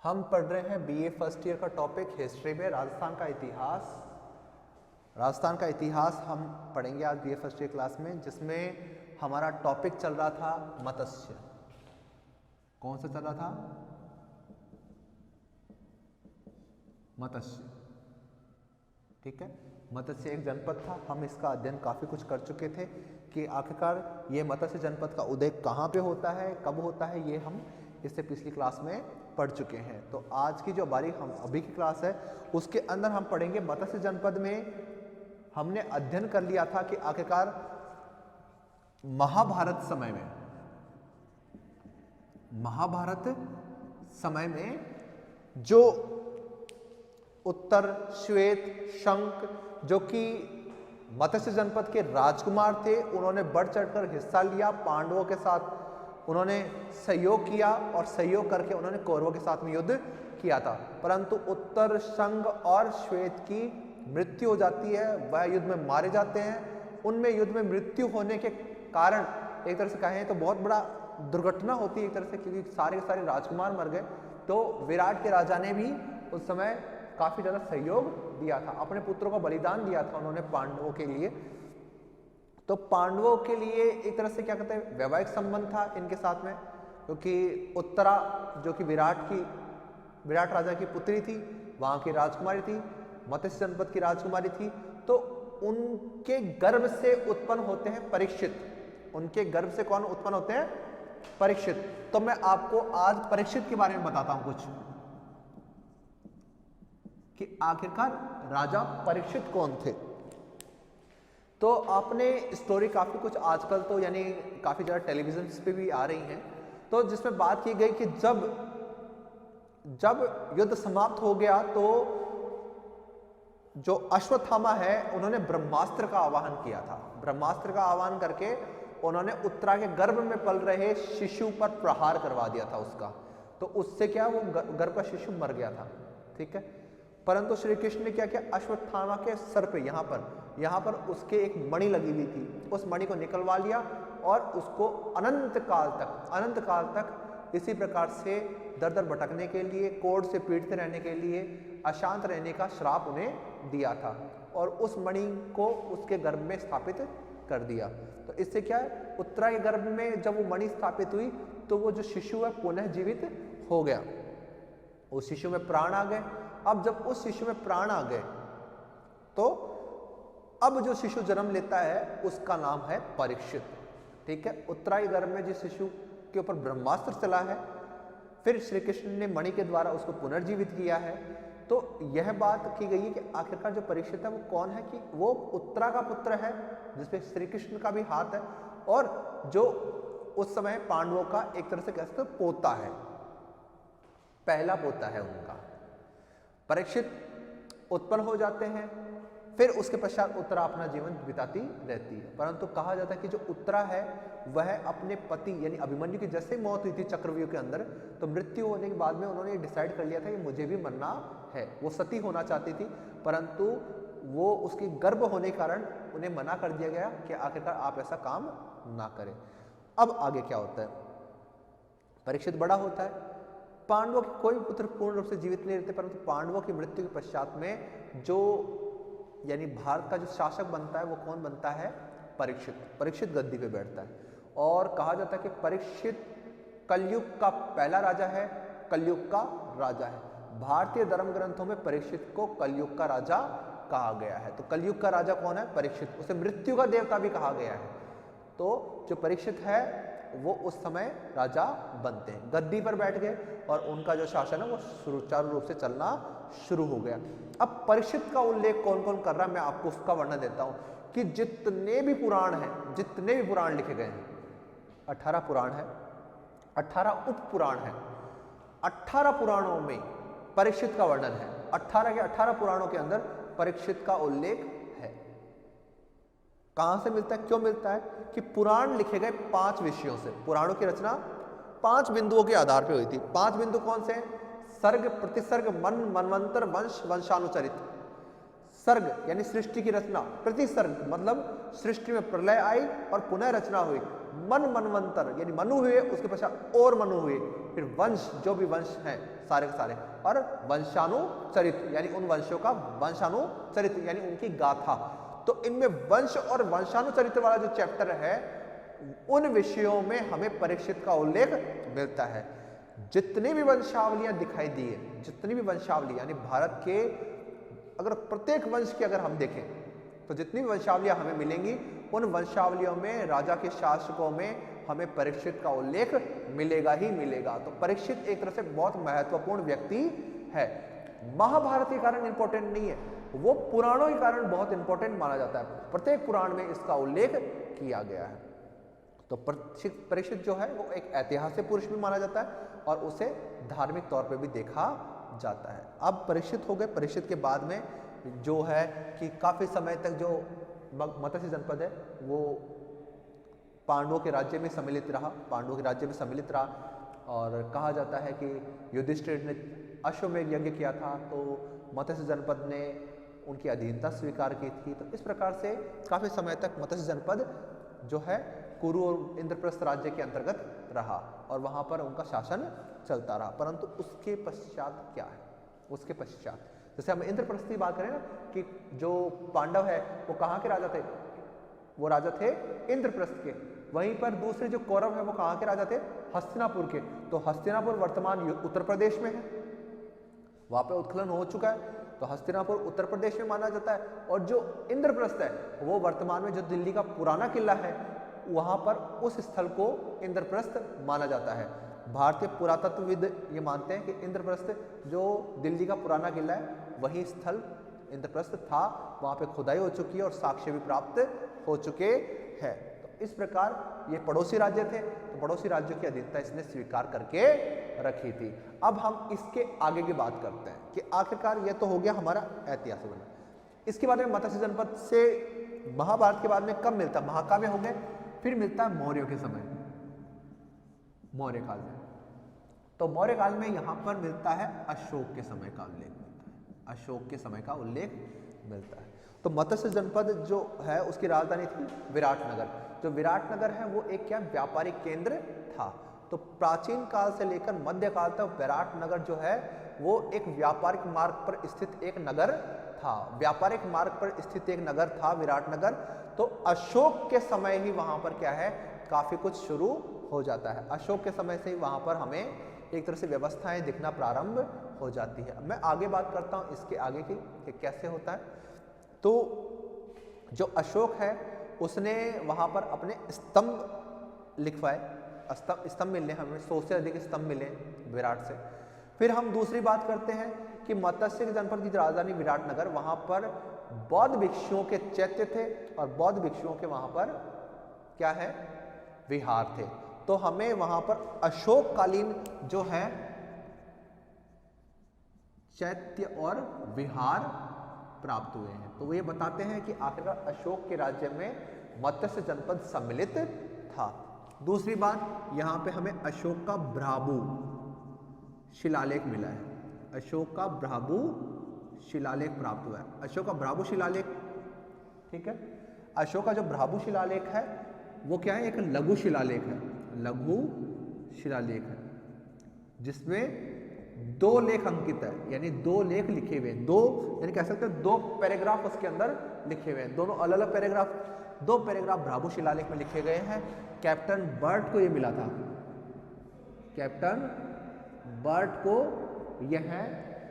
हम पढ़ रहे हैं बीए फर्स्ट ईयर का टॉपिक हिस्ट्री में राजस्थान का इतिहास। राजस्थान का इतिहास हम पढ़ेंगे आज बीए फर्स्ट ईयर क्लास में, जिसमें हमारा टॉपिक चल रहा था मत्स्य। कौन सा चल रहा था? मत्स्य। ठीक है, मत्स्य एक जनपद था। हम इसका अध्ययन काफी कुछ कर चुके थे कि आखिरकार ये मत्स्य जनपद का उदय कहाँ पे होता है, कब होता है, ये हम इससे पिछली क्लास में पढ़ चुके हैं। तो आज की जो हमारी हम अभी की क्लास है उसके अंदर हम पढ़ेंगे मत्स्य जनपद में हमने अध्ययन कर लिया था कि आखिरकार महाभारत समय में जो उत्तर श्वेत शंख जो कि मत्स्य जनपद के राजकुमार थे, उन्होंने बढ़ चढ़कर हिस्सा लिया। पांडवों के साथ उन्होंने सहयोग किया और सहयोग करके उन्होंने कौरवों के साथ में युद्ध किया था, परंतु उत्तर शंख और श्वेत की मृत्यु हो जाती है। वह युद्ध में मारे जाते हैं। उनमें युद्ध में मृत्यु होने के कारण एक तरह से कहें तो बहुत बड़ा दुर्घटना होती है एक तरह से, क्योंकि सारे के सारे राजकुमार मर गए। तो विराट के राजा ने भी उस समय काफी ज्यादा सहयोग दिया था, अपने पुत्रों का बलिदान दिया था उन्होंने पांडवों के लिए। तो पांडवों के लिए एक तरह से क्या कहते हैं, वैवाहिक संबंध था इनके साथ में, क्योंकि उत्तरा जो कि विराट राजा की पुत्री थी, वहां की राजकुमारी थी, मत्स्य जनपद की राजकुमारी थी। तो उनके गर्भ से उत्पन्न होते हैं परीक्षित। उनके गर्भ से कौन उत्पन्न होते हैं? परीक्षित। तो मैं आपको आज परीक्षित के बारे में बताता हूं कुछ कि आखिरकार राजा परीक्षित कौन थे। तो आपने स्टोरी काफी कुछ आजकल तो यानी काफी ज्यादा टेलीविजन पे भी आ रही हैं, तो जिसमें बात की गई कि जब युद्ध समाप्त हो गया तो जो अश्वत्थामा है उन्होंने ब्रह्मास्त्र का आवाहन किया था। ब्रह्मास्त्र का आवाहन करके उन्होंने उत्तरा के गर्भ में पल रहे शिशु पर प्रहार करवा दिया था उसका। तो उससे क्या, वो गर्भ का शिशु मर गया था। ठीक है, परंतु श्री कृष्ण ने क्या किया, अश्वत्थामा के सर पे यहाँ पर उसके एक मणि लगी हुई थी, उस मणि को निकलवा लिया और उसको अनंत काल तक इसी प्रकार से दर दर भटकने के लिए, कोढ़ से पीड़ते रहने के लिए, अशांत रहने का श्राप उन्हें दिया था और उस मणि को उसके गर्भ में स्थापित कर दिया। तो इससे क्या है, उत्तरा के गर्भ में जब वो मणि स्थापित हुई तो वो जो शिशु है पुनः जीवित हो गया, उस शिशु में प्राण आ गए। अब जब उस शिशु में प्राण आ गए तो अब जो शिशु जन्म लेता है उसका नाम है परीक्षित। ठीक है, उत्तरा के गर्भ में जिस शिशु के ऊपर ब्रह्मास्त्र चला है, फिर श्री कृष्ण ने मणि के द्वारा उसको पुनर्जीवित किया है। तो यह बात की गई है कि आखिरकार जो परीक्षित है वो कौन है, कि वो उत्तरा का पुत्र है जिसपे श्री कृष्ण का भी हाथ है, और जो उस समय पांडवों का एक तरह से कह सकते पोता है, पहला पोता है उनका। परीक्षित उत्पन्न हो जाते हैं, फिर उसके पश्चात उत्तरा अपना जीवन बिताती रहती है। परंतु कहा जाता है कि जो उत्तरा है वह अपने पति यानी अभिमन्यु की जैसे मौत हुई थी चक्रव्यूह के अंदर, तो मृत्यु होने के बाद में उन्होंने डिसाइड कर लिया था कि मुझे भी मरना है। वो सती होना चाहती थी, परंतु वो उसकी गर्भ होने के कारण उन्हें मना कर दिया गया कि आखिरकार आप ऐसा काम ना करें। अब आगे क्या होता है, परीक्षित बड़ा होता है। पांडवों के कोई पुत्र पूर्ण रूप से जीवित नहीं रहते, परंतु पांडवों की मृत्यु के पश्चात में जो यानी भारत का जो शासक बनता है वो कौन बनता है? परीक्षित गद्दी पे बैठता है। और कहा जाता है कि परीक्षित कलयुग का पहला राजा है, कलयुग का राजा है। भारतीय धर्म ग्रंथों में परीक्षित को कलयुग का राजा कहा गया है। तो कलयुग का राजा कौन है? परीक्षित। उसे मृत्यु का देवता भी कहा गया है। तो जो परीक्षित है वो उस समय राजा बनते हैं, गद्दी पर बैठ गए और उनका जो शासन है वो सुचारू रूप से चलना शुरू हो गया। अब परीक्षित का उल्लेख कौन कौन कर रहा है मैं आपको उसका वर्णन देता हूं कि जितने भी पुराण लिखे गए हैं, 18 पुराण है, 18 उप पुराण है, 18 पुराणों में परीक्षित का वर्णन है। 18 के 18 पुराणों के अंदर परीक्षित का उल्लेख है। कहां से मिलता है, क्यों मिलता है? कि पुराण लिखे गए 5 विषयों से। पुराणों की रचना 5 बिंदुओं के आधार पर हुई थी। 5 बिंदु कौन से? सर्ग, प्रतिसर्ग, मन, मनवंतर, वंश, वंशानुचरित। सर्ग यानी सृष्टि की रचना, प्रतिसर्ग मतलब सृष्टि में प्रलय आई और पुनः रचना हुई, मनवंतर यानी मनु हुए, उसके पश्चात और मनु हुए, फिर वंश जो भी वंश हैं सारे के सारे, और वंशानुचरित यानी उन वंशों का वंशानुचरित यानी उनकी गाथा। तो इनमें वंश और वंशानुचरित वाला जो चैप्टर है उन विषयों में हमें परीक्षित का उल्लेख मिलता है। जितनी भी वंशावलियां दिखाई दी है, जितनी भी वंशावली यानी भारत के अगर प्रत्येक वंश की अगर हम देखें तो जितनी भी वंशावलियां हमें मिलेंगी उन वंशावलियों में राजा के शासकों में हमें परीक्षित का उल्लेख मिलेगा ही मिलेगा। तो परीक्षित एक तरह से बहुत महत्वपूर्ण व्यक्ति है। महाभारत के कारण इंपॉर्टेंट नहीं है, वो पुराणों के कारण बहुत इंपॉर्टेंट माना जाता है। प्रत्येक पुराण में इसका उल्लेख किया गया है। तो परीक्षित जो है वो एक ऐतिहासिक पुरुष भी माना जाता है और उसे धार्मिक तौर पे भी देखा जाता है। अब परीक्षित हो गए। परीक्षित के बाद में जो है कि काफी समय तक जो मत्स्य जनपद है वो पांडवों के राज्य में सम्मिलित रहा, पांडवों के राज्य में सम्मिलित रहा। और कहा जाता है कि युधिष्ठिर ने अश्वमेध यज्ञ किया था तो मत्स्य जनपद ने उनकी अधीनता स्वीकार की थी। तो इस प्रकार से काफी समय तक मत्स्य जनपद जो है कुरु और इंद्रप्रस्थ राज्य के अंतर्गत रहा और वहां पर उनका शासन चलता रहा। परंतु उसके पश्चात क्या है, उसके पश्चात जैसे हम इंद्रप्रस्थ की बात करें ना कि जो पांडव है वो कहाँ के राजा थे, वो राजा थे इंद्रप्रस्थ के। वहीं पर दूसरे जो कौरव है वो कहाँ के राजा थे, हस्तिनापुर के। तो हस्तिनापुर वर्तमान उत्तर प्रदेश में है, वहां पे उत्खनन हो चुका है तो हस्तिनापुर उत्तर प्रदेश में माना जाता है। और जो इंद्रप्रस्थ है वो वर्तमान में जो दिल्ली का पुराना किला है वहां पर उस स्थल को इंद्रप्रस्थ माना जाता है। भारतीय पुरातत्वविद ये मानते हैं कि इंद्रप्रस्थ जो दिल्ली का पुराना किला है वही स्थल इंद्रप्रस्थ था, वहां पे खुदाई हो चुकी है और साक्ष्य भी प्राप्त हो चुके हैं। तो इस प्रकार ये पड़ोसी राज्य थे तो पड़ोसी राज्यों की अधीनता इसने स्वीकार करके रखी थी। अब हम इसके आगे की बात करते हैं कि आखिरकार ये तो हो गया हमारा ऐतिहासिक बना। इसके बाद में मत्स्य जनपद से महाभारत के बाद में कब मिलता, महाकाव्य हो गए, फिर मिलता है मौर्यों के समय, मौर्य काल में। तो मौर्य काल में यहां पर मिलता है अशोक के समय का उल्लेख मिलता है, अशोक के समय का उल्लेख मिलता है। तो मत्स्य जनपद जो है उसकी राजधानी थी विराटनगर। जो विराटनगर है वो एक क्या व्यापारिक केंद्र था। तो प्राचीन काल से लेकर मध्यकाल तक विराटनगर जो है वो एक व्यापारिक मार्ग पर स्थित एक नगर था, व्यापारिक मार्ग पर स्थित एक नगर था विराटनगर। तो अशोक के समय ही वहां पर क्या है काफी कुछ शुरू हो जाता है। अशोक के समय से ही वहां पर हमें एक तरह से व्यवस्थाएं दिखना प्रारंभ हो जाती है। मैं आगे बात करता हूं इसके आगे की कि कैसे होता है। तो जो अशोक है उसने वहां पर अपने स्तंभ लिखवाए, स्तंभ मिलने हमें 100 से अधिक स्तंभ मिले विराट से। फिर हम दूसरी बात करते हैं कि मत्स्य जनपद की राजधानी विराटनगर, वहां पर बौद्ध भिक्षुओं के चैत्य थे और बौद्ध भिक्षुओं के वहां पर क्या है विहार थे। तो हमें वहां पर अशोककालीन जो है चैत्य और विहार प्राप्त हुए हैं। तो वो ये बताते हैं कि आखिरकार अशोक के राज्य में मत्स्य जनपद सम्मिलित था। दूसरी बात यहां पे हमें अशोक का भ्राबू शिलालेख मिला है, अशोक का भ्राबू शिलालेख प्राप्त हुआ है। अशोक का भ्राबू शिलालेख, ठीक है। अशोक का जो भ्राबू शिलालेख है वो क्या है, एक लघु शिलालेख है, लघु शिलालेख है जिसमें 2 लेख अंकित है, यानी 2 लेख लिखे हुए हैं, 2 यानी कह सकते हैं 2 पैराग्राफ उसके अंदर लिखे हुए हैं, दोनों अलग अलग पैराग्राफ, 2 पैराग्राफ भ्राबू शिलालेख में लिखे गए हैं। कैप्टन बर्ट को ये मिला था, कैप्टन बर्ट को यह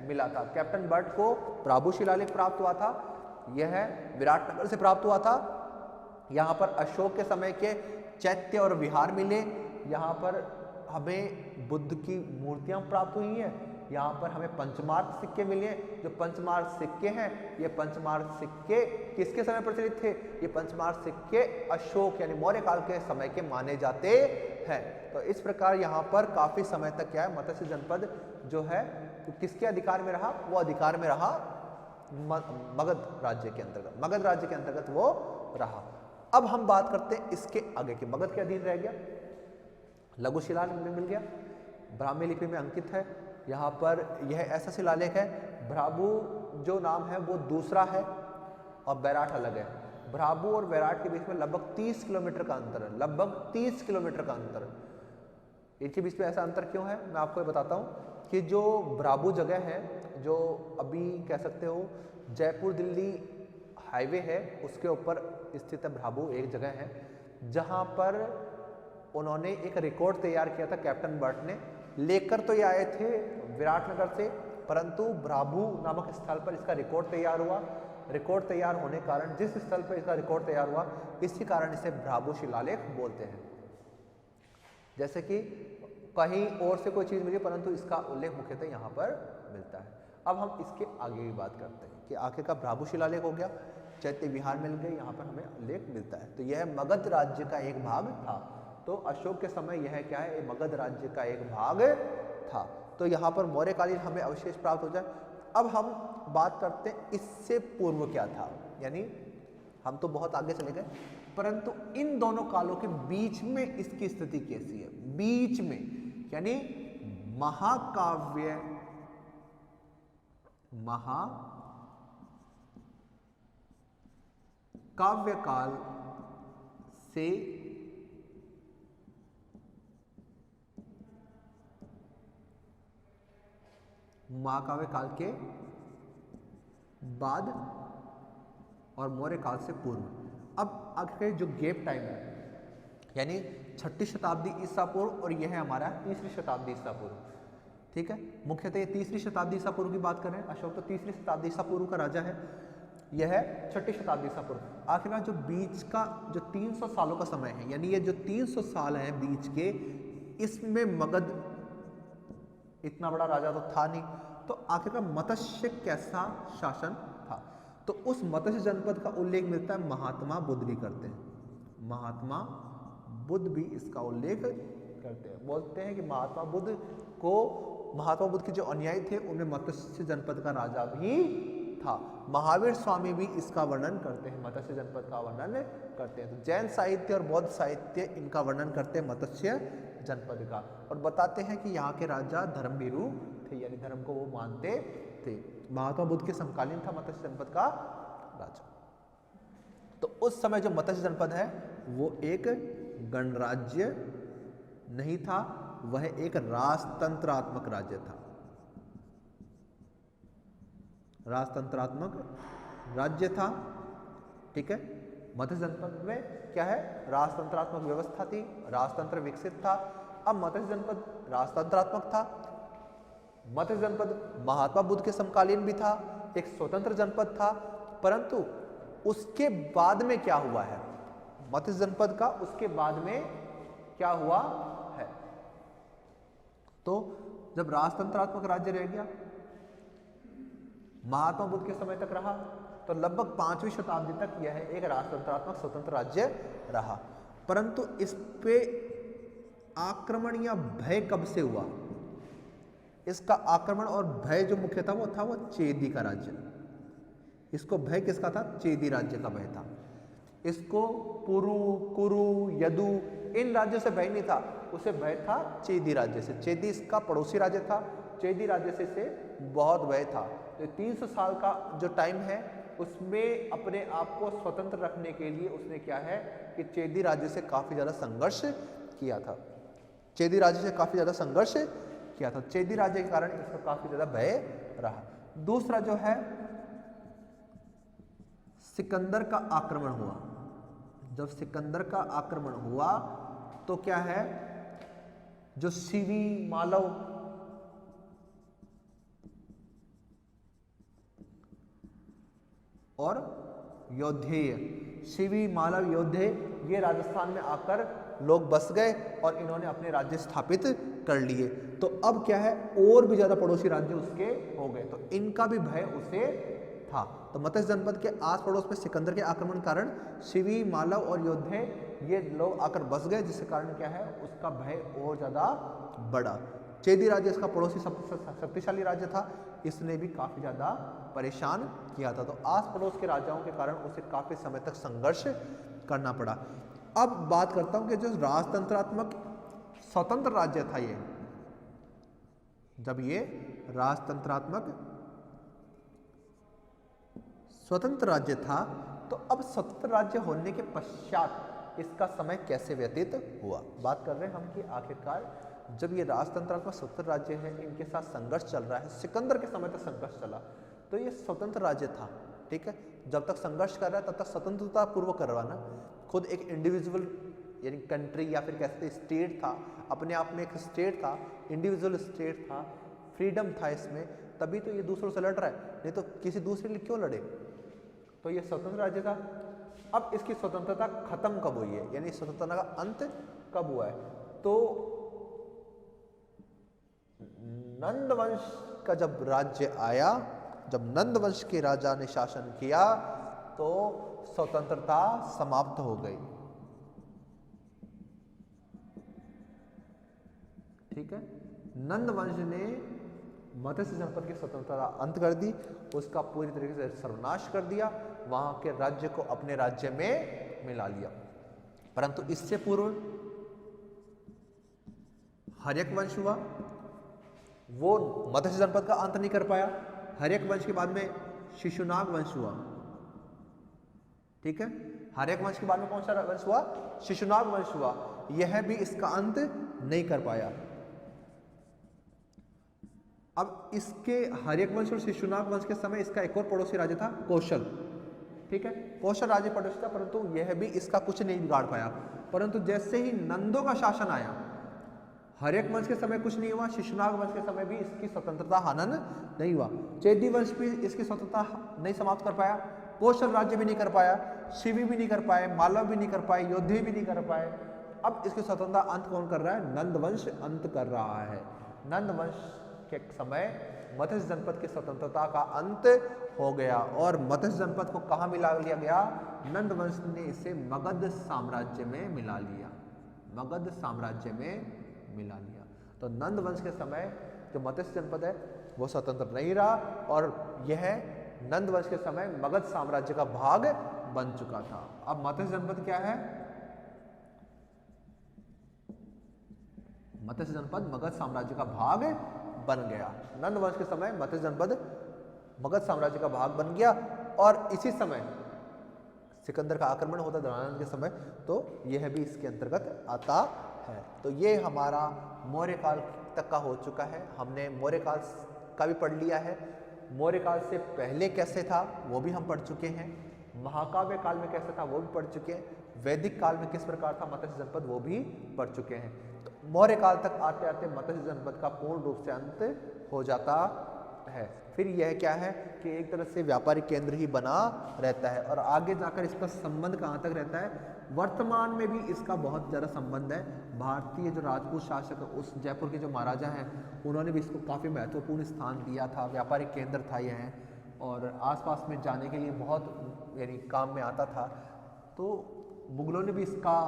मिला था, कैप्टन बर्ट को भ्राबू शिलालेख प्राप्त हुआ था, यह विराटनगर से प्राप्त हुआ था। यहाँ पर अशोक के समय के चैत्य और विहार मिले, यहाँ पर हमें बुद्ध की मूर्तियां प्राप्त हुई हैं, यहाँ पर हमें पंचमार्क सिक्के मिले। जो पंचमार्क सिक्के हैं ये पंचमार्क सिक्के किसके समय प्रचलित थे, ये पंचमार्क सिक्के अशोक यानी मौर्य काल के समय के माने जाते हैं। तो इस प्रकार यहाँ पर काफी समय तक क्या है मत्स्य जनपद जो है तो किसके अधिकार में रहा, वो अधिकार में रहा मगध राज्य के अंतर्गत, मगध राज्य के अंतर्गत वो रहा। अब हम बात करते हैं इसके आगे की, मगध के अधीन रह गया, लघु शिलालेख मिल गया, ब्राह्मी लिपि में अंकित है। यहाँ पर यह ऐसा शिलालेख है, भ्राबू जो नाम है वो दूसरा है और बैराट अलग है। भ्राबू और वैराट के बीच में लगभग 30 किलोमीटर का अंतर है, लगभग 30 किलोमीटर का अंतर। इनके बीच में ऐसा अंतर क्यों है, मैं आपको ये बताता हूँ कि जो भ्राबू जगह है, जो अभी कह सकते हो जयपुर दिल्ली हाईवे है, उसके ऊपर स्थित है भ्राबू, एक जगह है जहाँ पर उन्होंने एक रिकॉर्ड तैयार किया था कैप्टन बर्ट ने। लेकर तो ये आए थे विराटनगर से, परंतु भ्राबू नामक स्थल पर इसका रिकॉर्ड तैयार हुआ। रिकॉर्ड तैयार होने के कारण, जिस स्थल पर इसका रिकॉर्ड तैयार हुआ, इसी कारण इसे भ्राबू शिलालेख बोलते हैं। जैसे कि कहीं और से कोई चीज़ मिली, परंतु इसका उल्लेख मुख्यतः यहाँ पर मिलता है। अब हम इसके आगे भी बात करते हैं कि आखिरकार भ्राबू शिलालेख हो गया, चैत्य विहार मिल गए, यहाँ पर हमें उल्लेख मिलता है। तो यह मगध राज्य का एक भाग था। तो अशोक के समय यह क्या है, मगध राज्य का एक भाग था। तो यहाँ पर मौर्यकालीन हमें अवशेष प्राप्त हो जाए। अब हम बात करते हैं इससे पूर्व क्या था, यानी हम तो बहुत आगे चले गए, परंतु इन दोनों कालों के बीच में इसकी स्थिति कैसी है, बीच में, यानी महाकाव्य काल से महाकाव्य काल के बाद और मौर्य काल से पूर्व। अब आगे जो गैप टाइम है, यानी 6ठी शताब्दी ईसा पूर्व और यह है हमारा 3री शताब्दी ईसा पूर्व। ठीक है, मुख्यतः ये 3री शताब्दी ईसा पूर्व की बात कर रहे हैं। अशोक तो 3री शताब्दी ईसा पूर्व का राजा है, यह है 6ठी शताब्दी ईसा पूर्व। आखिरकार जो बीच का जो 300 सालों का समय है, यानी ये जो 300 साल हैं बीच के, इसमें मगध इतना बड़ा राजा तो था नहीं। तो आखिरकार मत्स्य कैसा शासन था, तो उस मत्स्य जनपद का उल्लेख मिलता है, महात्मा बुद्ध भी करते हैं, महात्मा बुद्ध भी इसका उल्लेख करते हैं। बोलते हैं कि महात्मा बुद्ध के जो अनुयायी थे उनमें मत्स्य जनपद का राजा भी था। महावीर स्वामी भी इसका वर्णन करते हैं, मत्स्य जनपद का वर्णन करते हैं। तो जैन साहित्य और बौद्ध साहित्य इनका वर्णन करते हैं मत्स्य जनपद का, और बताते हैं कि यहाँ के राजा धर्मभीरु थे, यानी धर्म को वो मानते थे। महात्मा बुद्ध के समकालीन था मत्स्य जनपद का राजा। तो उस समय जो मत्स्य जनपद है वो एक गणराज्य नहीं था, वह एक राजतंत्रात्मक राज्य था। राजतंत्रात्मक राज्य था। ठीक है, मत्स्य जनपद में क्या है, राजतंत्रात्मक व्यवस्था थी, राजतंत्र विकसित था। अब मत्स्य जनपद राजतंत्रात्मक था, मत्स्य जनपद महात्मा बुद्ध के समकालीन भी था, एक स्वतंत्र जनपद था। परंतु उसके बाद में क्या हुआ है, मत्स्य जनपद का उसके बाद में क्या हुआ है, तो जब राजतंत्रात्मक राज्य रह गया, महात्मा बुद्ध के समय तक रहा, तो लगभग 5वीं शताब्दी तक यह एक राजतंत्रात्मक स्वतंत्र राज्य रहा। परंतु इस पे आक्रमण या भय कब से हुआ, इसका आक्रमण और भय जो मुख्य था वो चेदी का राज्य। इसको भय किसका था, चेदी राज्य का भय था। इसको पुरु, कुरु, यदु इन राज्यों से भय नहीं था, उसे भय था चेदी राज्य से। चेदी इसका पड़ोसी राज्य था, चेदी राज्य से इसे बहुत भय था। तो 300 साल का जो टाइम है उसमें अपने आप को स्वतंत्र रखने के लिए उसने क्या है कि चेदी राज्य से काफी ज्यादा संघर्ष किया था, चेदी राज्य से काफी ज्यादा संघर्ष किया था। चेदी राज्य के कारण इसका काफी ज्यादा भय रहा। दूसरा जो है सिकंदर का आक्रमण हुआ। जब सिकंदर का आक्रमण हुआ तो क्या है, जो शिवी, मालव और योद्धेय, शिवी, मालव, योद्धेय, ये राजस्थान में आकर लोग बस गए और इन्होंने अपने राज्य स्थापित कर लिए। तो अब क्या है, और भी ज्यादा पड़ोसी राज्य उसके हो गए, तो इनका भी भय उसे था। तो मत्स्य जनपद के आस पड़ोस में सिकंदर के आक्रमण कारण शिवी, मालव और योद्धे ये लोग आकर बस गए, जिसके कारण क्या है उसका भय और ज्यादा बढ़ा। चेदी राज्य इसका पड़ोसी शक्तिशाली राज्य था, इसने भी काफी ज्यादा परेशान किया था। तो आस पड़ोस के राजाओं के कारण उसे काफी समय तक संघर्ष करना पड़ा। अब बात करता हूं कि जो राजतंत्रात्मक स्वतंत्र राज्य था, ये जब ये राजतंत्रात्मक स्वतंत्र राज्य था तो अब स्वतंत्र राज्य होने के पश्चात इसका समय कैसे व्यतीत हुआ, बात कर रहे हैं हम कि आखिरकार जब ये राजतंत्रात्मक स्वतंत्र राज्य है इनके साथ संघर्ष चल रहा है, सिकंदर के समय तक संघर्ष चला, तो ये स्वतंत्र राज्य था, ठीक है। जब तक संघर्ष कर रहा है तब तक स्वतंत्रता पूर्व करवाना, खुद एक इंडिविजुअल यानी कंट्री या फिर कह सकते स्टेट था, अपने आप में एक स्टेट था, इंडिविजुअल स्टेट था, फ्रीडम था इसमें, तभी तो ये दूसरों से लड़ रहा है, नहीं तो किसी दूसरे लिए क्यों लड़े। तो ये स्वतंत्र राज्य था। अब इसकी स्वतंत्रता खत्म कब हुई है, यानी स्वतंत्रता का अंत कब हुआ है, तो नंद वंश का जब राज्य आया, जब नंद वंश के राजा ने शासन किया तो स्वतंत्रता समाप्त हो गई, ठीक है। नंद वंश ने मत्स्य जनपद की स्वतंत्रता अंत कर दी, उसका पूरी तरीके से सर्वनाश कर दिया, वहां के राज्य को अपने राज्य में मिला लिया। परंतु इससे पूर्व हर्यक वंश हुआ, वो मत्स्य जनपद का अंत नहीं कर पाया। हर्यक वंश के बाद में शिशुनाग वंश हुआ, ठीक है। हर्यक वंश के बाद में कौन सा वंश हुआ, शिशुनाग वंश हुआ, यह भी इसका अंत नहीं कर पाया। अब इसके हर्यक वंश और शिशुनाग वंश के समय इसका एक और पड़ोसी राज्य था कौशल, ठीक है। कौशल राज्य पड़ोसी था, परंतु यह भी इसका कुछ नहीं बिगाड़ पाया। परंतु जैसे ही नंदों का शासन आया, हर्यक वंश के समय कुछ नहीं हुआ, शिशुनाग वंश के समय भी इसकी स्वतंत्रता हनन नहीं हुआ, चेदी वंश भी इसकी स्वतंत्रता नहीं समाप्त कर पाया, कौशल राज्य भी नहीं कर पाया, शिवी भी नहीं कर पाए, मालव भी नहीं कर पाए, योद्धे भी नहीं कर पाए। अब इसकी स्वतंत्रता अंत कौन कर रहा है, नंद वंश अंत कर रहा है। नंद वंश के समय मत्स्य जनपद की स्वतंत्रता का अंत हो गया और मत्स्य जनपद को कहाँ मिला लिया गया, नंद वंश ने इसे मगध साम्राज्य में मिला लिया, मगध साम्राज्य में मिला लिया। तो नंद वंश के समय जो मत्स्य जनपद है वो स्वतंत्र नहीं रहा और यह नंद वंश के समय मगध साम्राज्य का भाग बन चुका था। अब मत्स्य जनपद क्या है, मत्स्य जनपद मगध साम्राज्य का भाग बन गया। नंद वंश के समय मत्स्य जनपद मगध साम्राज्य का भाग बन गया और इसी समय सिकंदर का आक्रमण होता धनानंद के समय, तो यह भी इसके अंतर्गत आता है। तो ये हमारा मौर्य काल तक का हो चुका है। हमने मौर्य काल का भी पढ़ लिया है, मौर्य काल से पहले कैसे था वो भी हम पढ़ चुके हैं, महाकाव्य काल में कैसे था वो भी पढ़ चुके हैं, वैदिक काल में किस प्रकार था मत्स्य जनपद वो भी पढ़ चुके हैं। तो मौर्य काल तक आते आते मत्स्य जनपद का पूर्ण रूप से अंत हो जाता है। फिर यह क्या है कि एक तरह से व्यापारिक केंद्र ही बना रहता है और आगे जाकर इसका संबंध कहाँ तक रहता है, वर्तमान में भी इसका बहुत ज़्यादा संबंध है। भारतीय जो राजपूत शासक उस जयपुर के जो महाराजा हैं उन्होंने भी इसको काफ़ी महत्वपूर्ण स्थान दिया था, व्यापारिक केंद्र था यह और आसपास में जाने के लिए बहुत यानी काम में आता था। तो मुगलों ने भी इसका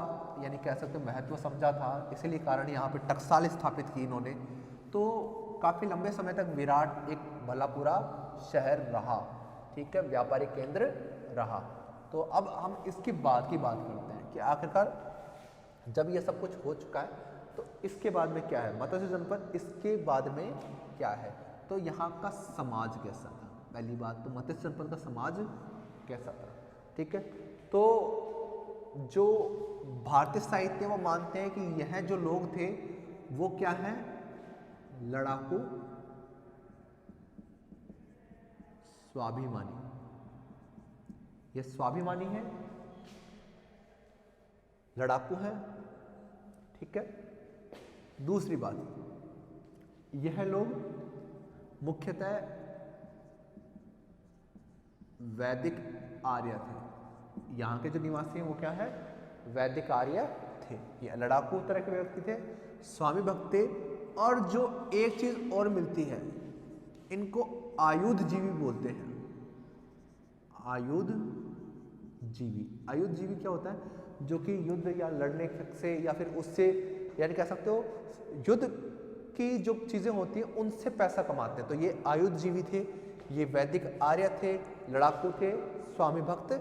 यानी कह सकते महत्व समझा था, इसीलिए कारण यहाँ पे टकसाल स्थापित की इन्होंने। तो काफ़ी लंबे समय तक विराट एक भलापुरा शहर रहा, ठीक है, व्यापारिक केंद्र रहा। तो अब हम इसके बाद की बात करते हैं कि आखिरकार जब ये सब कुछ हो चुका है तो इसके बाद में क्या है, मत्स्य जनपद इसके बाद में क्या है, तो यहाँ का समाज कैसा था। पहली बात तो मत्स्य जनपद का समाज कैसा था, ठीक है। तो जो भारतीय साहित्य वो मानते हैं कि यह जो लोग थे वो क्या है, लड़ाकू, स्वाभिमानी, ये स्वाभिमानी है, लड़ाकू है, ठीक है। दूसरी बात, यह लोग मुख्यतः वैदिक आर्य थे। यहाँ के जो निवासी हैं वो क्या है, वैदिक आर्य थे। ये लड़ाकू तरह के व्यक्ति थे, स्वामी भक्त थे और जो एक चीज और मिलती है, इनको आयुध जीवी बोलते हैं। आयुध जीवी, आयुध जीवी क्या होता है, जो कि युद्ध या लड़ने से या फिर उससे यानी कह सकते हो युद्ध की जो चीजें होती हैं उनसे पैसा कमाते हैं। तो ये आयुध जीवी थे, ये वैदिक आर्य थे, लड़ाकू थे, स्वामी भक्त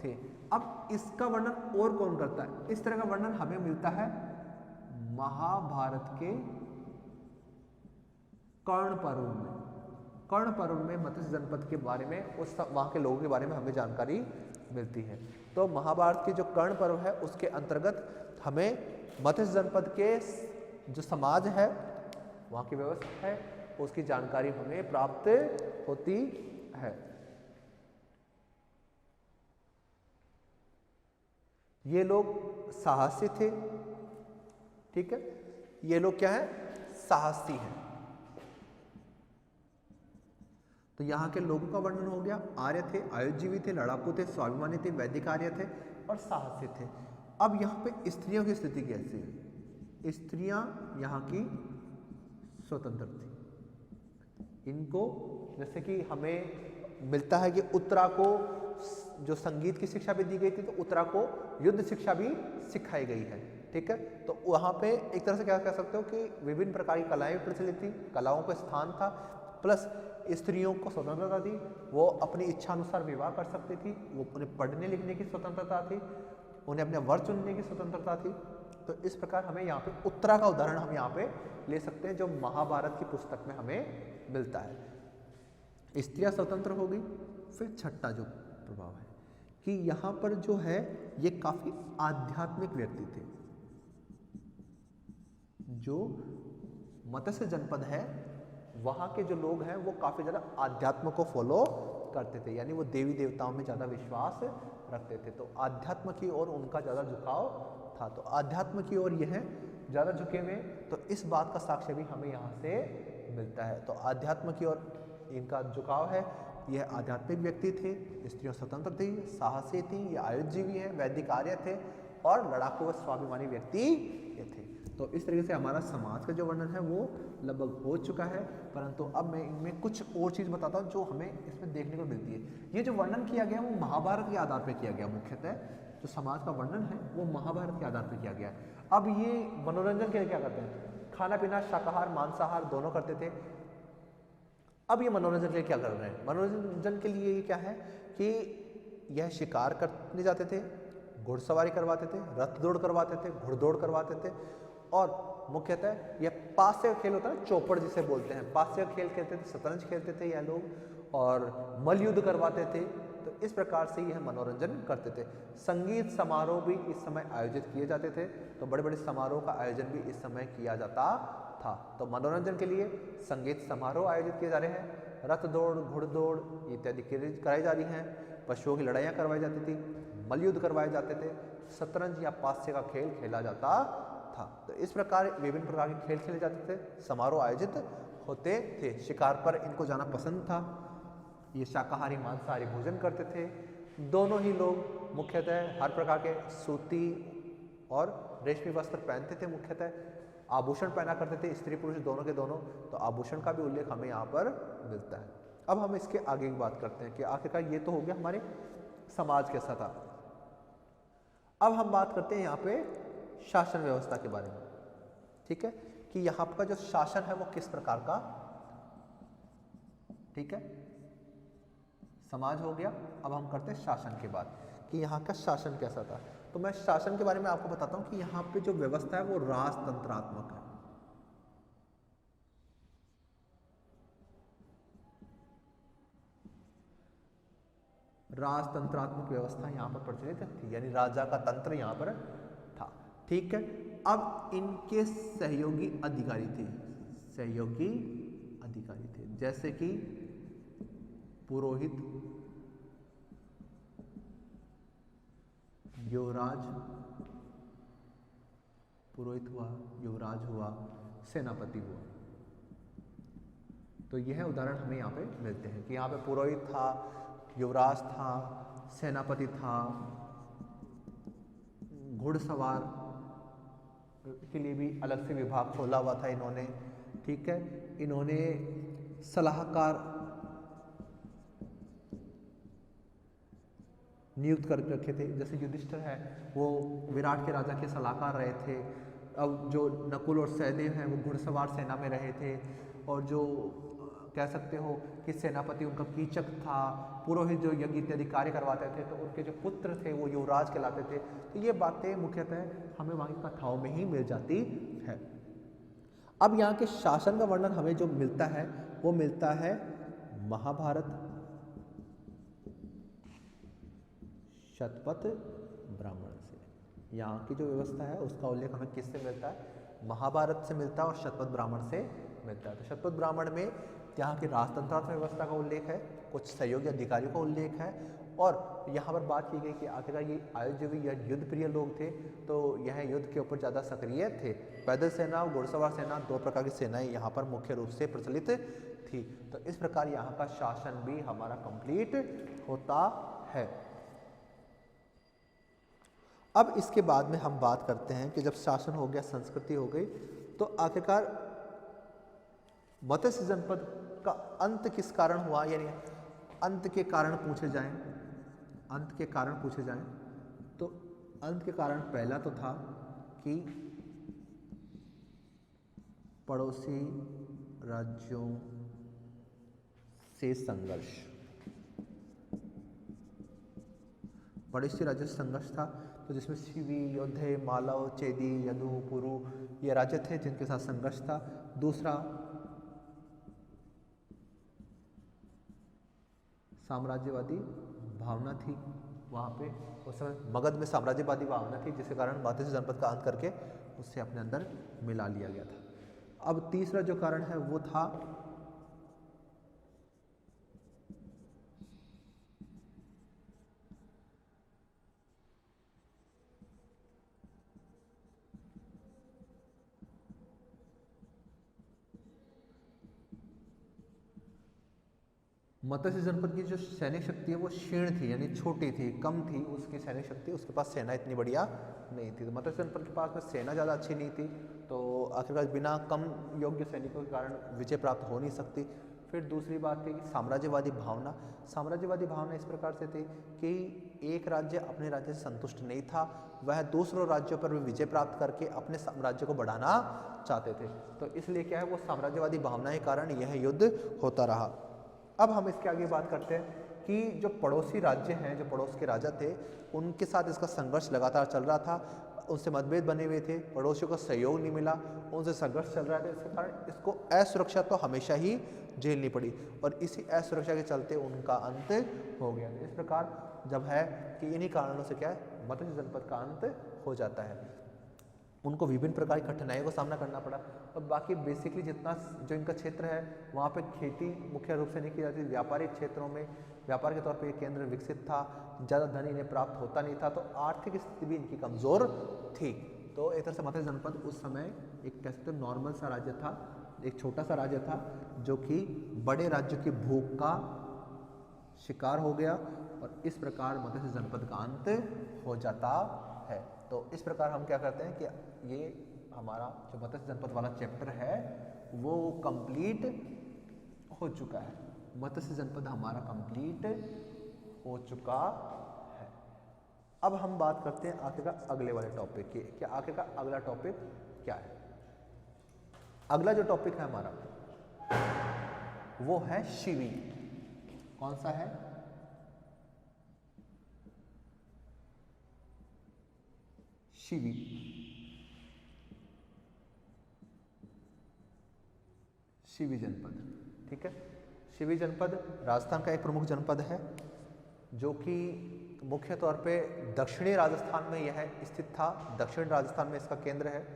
थे। अब इसका वर्णन और कौन करता है, इस तरह का वर्णन हमें मिलता है महाभारत के कर्ण पर्व में। कर्ण पर्व में मत्स्य जनपद के बारे में, उस वहां के लोगों के बारे में हमें जानकारी मिलती है। तो महाभारत की जो कर्ण पर्व है उसके अंतर्गत हमें मत्स्य जनपद के जो समाज है, वहाँ की व्यवस्था है, उसकी जानकारी हमें प्राप्त होती है। ये लोग साहसी थे, ठीक है, ये लोग क्या है, साहसी हैं। तो यहाँ के लोगों का वर्णन हो गया। आर्य थे, आयुजीवी थे, लड़ाकू थे, स्वाभिमानी थे, वैदिकार्य थे और साहसी थे। अब यहाँ पे स्त्रियों की स्थिति कैसी है? स्त्रियां यहाँ की स्वतंत्र थी। इनको जैसे कि हमें मिलता है कि उत्तरा को जो संगीत की शिक्षा भी दी गई थी, तो उत्तरा को युद्ध शिक्षा भी सिखाई गई है, ठीक है। तो वहाँ पे एक तरह से क्या कह सकते हो कि विभिन्न प्रकार की कलाएं प्रचलित थी, कलाओं का स्थान था, प्लस स्त्रियों को स्वतंत्रता थी, वो अपनी इच्छा अनुसार विवाह कर सकती थी, वो उन्हें पढ़ने लिखने की स्वतंत्रता थी, उन्हें अपने वर चुनने की स्वतंत्रता थी। तो इस प्रकार हमें यहाँ पे उत्तरा का उदाहरण हम यहाँ पे ले सकते हैं, जो महाभारत की पुस्तक में हमें मिलता है। स्त्रियां स्वतंत्र हो गई। फिर छठा जो प्रभाव है कि यहाँ पर जो है ये काफी आध्यात्मिक व्यक्ति थे। जो मत्स्य जनपद है वहाँ के जो लोग हैं वो काफी ज्यादा आध्यात्म को फॉलो करते थे, यानी वो देवी देवताओं में ज्यादा विश्वास रखते थे। तो आध्यात्म की ओर उनका ज्यादा झुकाव था। तो आध्यात्म की ओर यह ज्यादा झुके हुए, तो इस बात का साक्ष्य भी हमें यहाँ से मिलता है। तो आध्यात्म की ओर इनका झुकाव है। यह आध्यात्मिक व्यक्ति थे, स्त्रियों स्वतंत्र थी, साहसी थी, ये आयुजीवी है, वैदिकार्य थे और लड़ाकू व स्वाभिमानी व्यक्ति ये थे। तो इस तरीके से हमारा समाज का जो वर्णन है वो लगभग हो चुका है, परंतु अब मैं इनमें कुछ और चीज़ बताता हूँ जो हमें इसमें देखने को मिलती है। ये जो वर्णन किया गया वो महाभारत के आधार पर किया गया, मुख्यतः जो समाज का वर्णन है वो महाभारत के आधार पर किया गया है। अब ये मनोरंजन के लिए क्या करते हैं? खाना पीना, शाकाहार मांसाहार दोनों करते थे। अब ये मनोरंजन के लिए क्या कर रहे हैं? मनोरंजन के लिए ये क्या है कि यह शिकार करने जाते थे, घुड़सवारी करवाते थे, रथ दौड़ करवाते थे, घुड़दौड़ करवाते थे और मुख्यतः यह पास्य खेल होता है ना, चौपड़ जिसे बोलते हैं, पास्य खेल खेलते थे, शतरंज खेलते थे यह लोग और मल्ल युद्ध करवाते थे। तो इस प्रकार से यह मनोरंजन करते थे। संगीत समारोह भी इस समय आयोजित किए जाते थे, तो बड़े बड़े समारोह का आयोजन भी इस समय किया जाता था। तो मनोरंजन के लिए संगीत समारोह आयोजित किए जा रहे हैं, रथ दौड़, घुड़दौड़ इत्यादि कराई जा रही हैं, पशुओं की लड़ाइयाँ करवाई जाती थी, मल्ल युद्ध करवाए जाते थे, शतरंज या पास्य का खेल खेला जाता था। तो इस प्रकार विभिन्न प्रकार के खेल खेले जाते थे, समारोह आयोजित होते थे। शिकार पर इनको जाना पसंद था। ये शाकाहारी मांसाहारी भोजन करते थे। दोनों ही लोग मुख्यतः हर प्रकार के सूती और रेशमी वस्त्र पहनते थे, मुख्यतः आभूषण पहना करते थे, स्त्री पुरुष दोनों के दोनों। तो आभूषण का भी उल्लेख हमें यहाँ पर मिलता है। अब हम इसके आगे की बात करते हैं कि आखिरकार ये तो हो गया हमारे समाज के साथ। अब हम बात करते हैं यहाँ पे शासन व्यवस्था के बारे में, ठीक है, कि यहाँ का जो शासन है वो किस प्रकार का, ठीक है, समाज हो गया। अब हम करते हैं शासन की बात कि यहाँ का शासन कैसा था। तो मैं शासन के बारे में आपको बताता हूँ कि यहाँ पे जो व्यवस्था है वो राजतंत्रात्मक है। राजतंत्रात्मक व्यवस्था यहाँ पर प्रचलित थी, यानी राजा का तंत्र यहाँ पर था, ठीक है। अब इनके सहयोगी अधिकारी थे, सहयोगी अधिकारी थे, जैसे कि पुरोहित, युवराज, पुरोहित हुआ, युवराज हुआ, सेनापति हुआ। तो यह उदाहरण हमें यहाँ पे मिलते हैं कि यहाँ पे पुरोहित था, युवराज था, सेनापति था, घुड़सवार के लिए भी अलग से विभाग खोला हुआ था इन्होंने, ठीक है। इन्होंने सलाहकार नियुक्त कर रखे थे, जैसे युधिष्ठिर है वो विराट के राजा के सलाहकार रहे थे। अब जो नकुल और सहदेव हैं वो घुड़सवार सेना में रहे थे, और जो कह सकते हो कि सेनापति उनका कीचक था, पुरोहित जो यज्ञ इत्यादि कार्य करवाते थे, तो उनके जो पुत्र थे वो युवराज कहलाते थे। तो ये बातें मुख्यतः हमें वहाँ की कथाओं में ही मिल जाती है। अब यहाँ के शासन का वर्णन हमें जो मिलता है वो मिलता है महाभारत, शतपथ ब्राह्मण से। यहाँ की जो व्यवस्था है उसका उल्लेख हमें किससे मिलता है? महाभारत से मिलता है और शतपथ ब्राह्मण से मिलता है। तो शतपथ ब्राह्मण में यहाँ की राजतंत्रात्मक व्यवस्था का उल्लेख है, कुछ सहयोगी अधिकारियों का उल्लेख है, और यहाँ पर बात की गई कि आखिरकार ये आयुर्जीवी या युद्ध प्रिय लोग थे, तो यह युद्ध के ऊपर ज़्यादा सक्रिय थे। पैदल सेना और घुड़सवार सेना, दो प्रकार की सेनाएं यहाँ पर मुख्य रूप से प्रचलित थी। तो इस प्रकार यहाँ का शासन भी हमारा कंप्लीट होता है। अब इसके बाद में हम बात करते हैं कि जब शासन हो गया, संस्कृति हो गई, तो आखिरकार मत्स्य जनपद का अंत किस कारण हुआ, यानी अंत के कारण पूछे जाएं, अंत के कारण पूछे जाएं तो अंत के कारण पहला तो था कि पड़ोसी राज्यों से संघर्ष, पड़ोसी राज्यों से संघर्ष था, तो जिसमें शिवी, योद्धे, मालव, चेदी, यदु, पुरु ये राज्य थे जिनके साथ संघर्ष था। दूसरा साम्राज्यवादी भावना थी, वहाँ पे उस समय मगध में साम्राज्यवादी भावना थी, जिसके कारण मत्स्य जनपद का अंत करके उससे अपने अंदर मिला लिया गया था। अब तीसरा जो कारण है वो था मत्स्य जनपद की जो सैनिक शक्ति है वो क्षीण थी, यानी छोटी थी, कम थी उसकी सैनिक शक्ति, उसके पास सेना इतनी बढ़िया नहीं थी। तो मत्स्य जनपद के पास में सेना ज़्यादा अच्छी नहीं थी, तो आखिरकार बिना कम योग्य सैनिकों के कारण विजय प्राप्त हो नहीं सकती। फिर दूसरी बात थी कि साम्राज्यवादी भावना। साम्राज्यवादी भावना इस प्रकार से थी कि एक राज्य अपने राज्य से संतुष्ट नहीं था, वह दूसरों राज्यों पर भी विजय प्राप्त करके अपने साम्राज्य को बढ़ाना चाहते थे। तो इसलिए क्या है, वो साम्राज्यवादी भावना के कारण यह युद्ध होता रहा। अब हम इसके आगे बात करते हैं कि जो पड़ोसी राज्य हैं, जो पड़ोस के राजा थे, उनके साथ इसका संघर्ष लगातार चल रहा था, उनसे मतभेद बने हुए थे, पड़ोसियों का सहयोग नहीं मिला, उनसे संघर्ष चल रहा था, इसके कारण इसको असुरक्षा तो हमेशा ही झेलनी पड़ी, और इसी असुरक्षा के चलते उनका अंत हो गया। इस प्रकार जब है कि इन्हीं कारणों से क्या है, मत्स्य जनपद का अंत हो जाता है। उनको विभिन्न प्रकार की कठिनाइयों का सामना करना पड़ा, और बाकी बेसिकली जितना जो इनका क्षेत्र है वहाँ पे खेती मुख्य रूप से नहीं की जाती, व्यापारिक क्षेत्रों में व्यापार के तौर पे ये केंद्र विकसित था, ज़्यादा धन इन्हें प्राप्त होता नहीं था, तो आर्थिक स्थिति भी इनकी कमज़ोर थी। तो एक तरह से मत्स्य जनपद उस समय एक कह सकते नॉर्मल सा राज्य था, एक छोटा सा राज्य था जो कि बड़े राज्य की भूख का शिकार हो गया, और इस प्रकार मत्स्य जनपद का अंत हो जाता है। तो इस प्रकार हम क्या करते हैं कि ये हमारा जो मत्स्य जनपद वाला चैप्टर है वो कंप्लीट हो चुका है। मत्स्य जनपद हमारा कंप्लीट हो चुका है। अब हम बात करते हैं आखिरकार अगले वाले टॉपिक की, कि आखिरकार अगला टॉपिक क्या है। अगला जो टॉपिक है हमारा वो है शिवी। कौन सा है? शिवी। शिवी जनपद, ठीक है। शिवी जनपद राजस्थान का एक प्रमुख जनपद है, जो कि मुख्य तौर पे दक्षिणी राजस्थान में यह स्थित था। दक्षिण राजस्थान में इसका केंद्र है,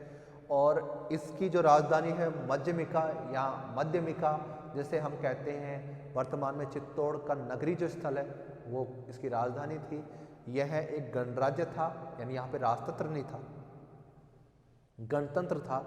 और इसकी जो राजधानी है मध्यमिका या मध्यमिका जैसे हम कहते हैं, वर्तमान में चित्तौड़ का नगरी जो स्थल है वो इसकी राजधानी थी। यह एक गणराज्य था, यानी यहाँ पे राजतंत्र नहीं था, गणतंत्र था,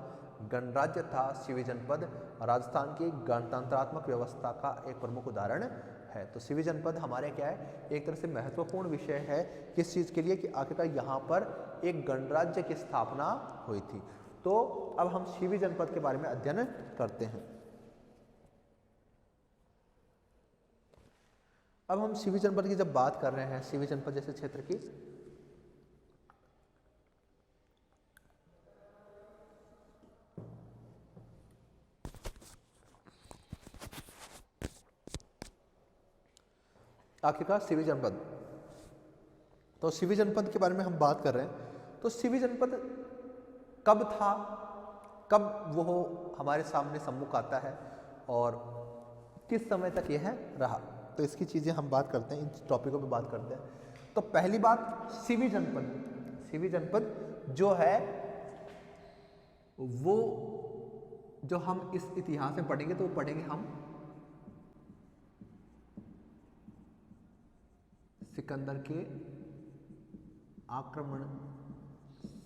गणराज्य था। शिवी जनपद राजस्थान की गणतंत्रात्मक व्यवस्था का एक प्रमुख उदाहरण है। तो शिवी जनपद हमारे क्या है, एक तरह से महत्वपूर्ण विषय है किस चीज़ के लिए, कि आखिरकार यहाँ पर एक गणराज्य की स्थापना हुई थी। तो अब हम शिवी जनपद के बारे में अध्ययन करते हैं। अब हम शिवी जनपद की जब बात कर रहे हैं, शिवी जनपद जैसे क्षेत्र की, आखिरकार शिवी जनपद, तो शिवी जनपद के बारे में हम बात कर रहे हैं। तो शिवी जनपद कब था, कब वो हमारे सामने सम्मुख आता है, और किस समय तक यह रहा, तो इसकी चीज़ें हम बात करते हैं, इन टॉपिकों पे बात करते हैं। तो पहली बात सीवी जनपद, सीवी जनपद जो है वो जो हम इस इतिहास में पढ़ेंगे तो वो पढ़ेंगे हम सिकंदर के आक्रमण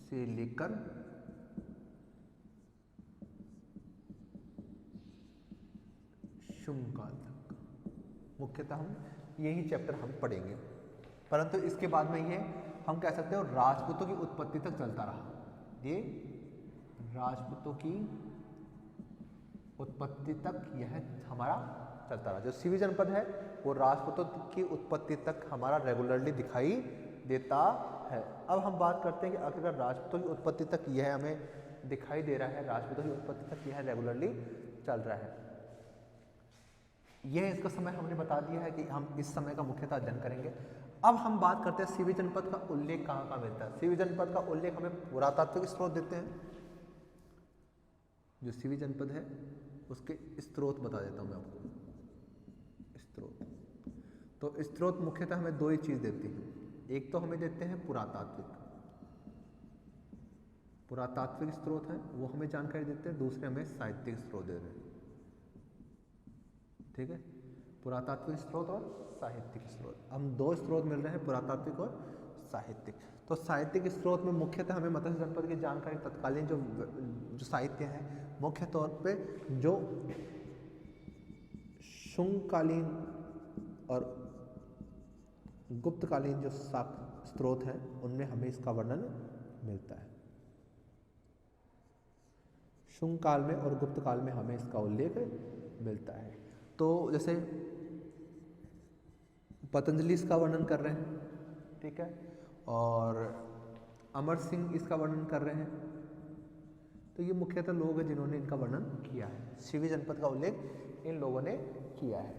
से लेकर शुंग काल तक, मुख्यतः हम यही चैप्टर हम पढ़ेंगे। परंतु इसके बाद में ये हम कह सकते हो राजपूतों की उत्पत्ति तक चलता रहा। ये राजपूतों की उत्पत्ति तक यह हमारा चलता रहा। जो सीवी जनपद है वो राजपूतों की उत्पत्ति तक हमारा रेगुलरली दिखाई देता है। अब हम बात करते हैं कि अगर राजपूतों की उत्पत्ति तक यह हमें दिखाई दे रहा है, राजपूतों की उत्पत्ति तक यह रेगुलरली चल रहा है, यह इसका समय हमने बता दिया है कि हम इस समय का मुख्यतः अध्ययन करेंगे। अब हम बात करते हैं सीवी जनपद का उल्लेख कहाँ कहाँ मिलता है। सीवी जनपद का उल्लेख हमें पुरातात्विक स्रोत देते हैं। जो सीवी जनपद है उसके स्रोत बता देता हूँ मैं आपको। स्रोत, तो स्रोत मुख्यतः हमें दो ही चीज देती हैं। एक तो हमें देते हैं पुरातात्विक स्रोत है, वो हमें जानकारी देते हैं। दूसरे हमें साहित्यिक स्रोत दे रहे हैं। ठीक है, पुरातात्विक स्रोत और साहित्यिक स्रोत, हम दो स्रोत मिल रहे हैं, पुरातात्विक और साहित्यिक। तो साहित्यिक स्रोत में मुख्यतः हमें मत्स्य जनपद की जानकारी तत्कालीन जो साहित्य है, मुख्य तौर पे जो शुंगकालीन और गुप्तकालीन जो स्रोत हैं उनमें हमें इसका वर्णन मिलता है। शुंग काल में और गुप्त काल में हमें इसका उल्लेख मिलता है। तो जैसे पतंजलि इसका वर्णन कर रहे हैं, ठीक है, और अमर सिंह इसका वर्णन कर रहे हैं। तो ये मुख्यतः लोग हैं जिन्होंने इनका वर्णन किया है। सीवी जनपद का उल्लेख इन लोगों ने किया है।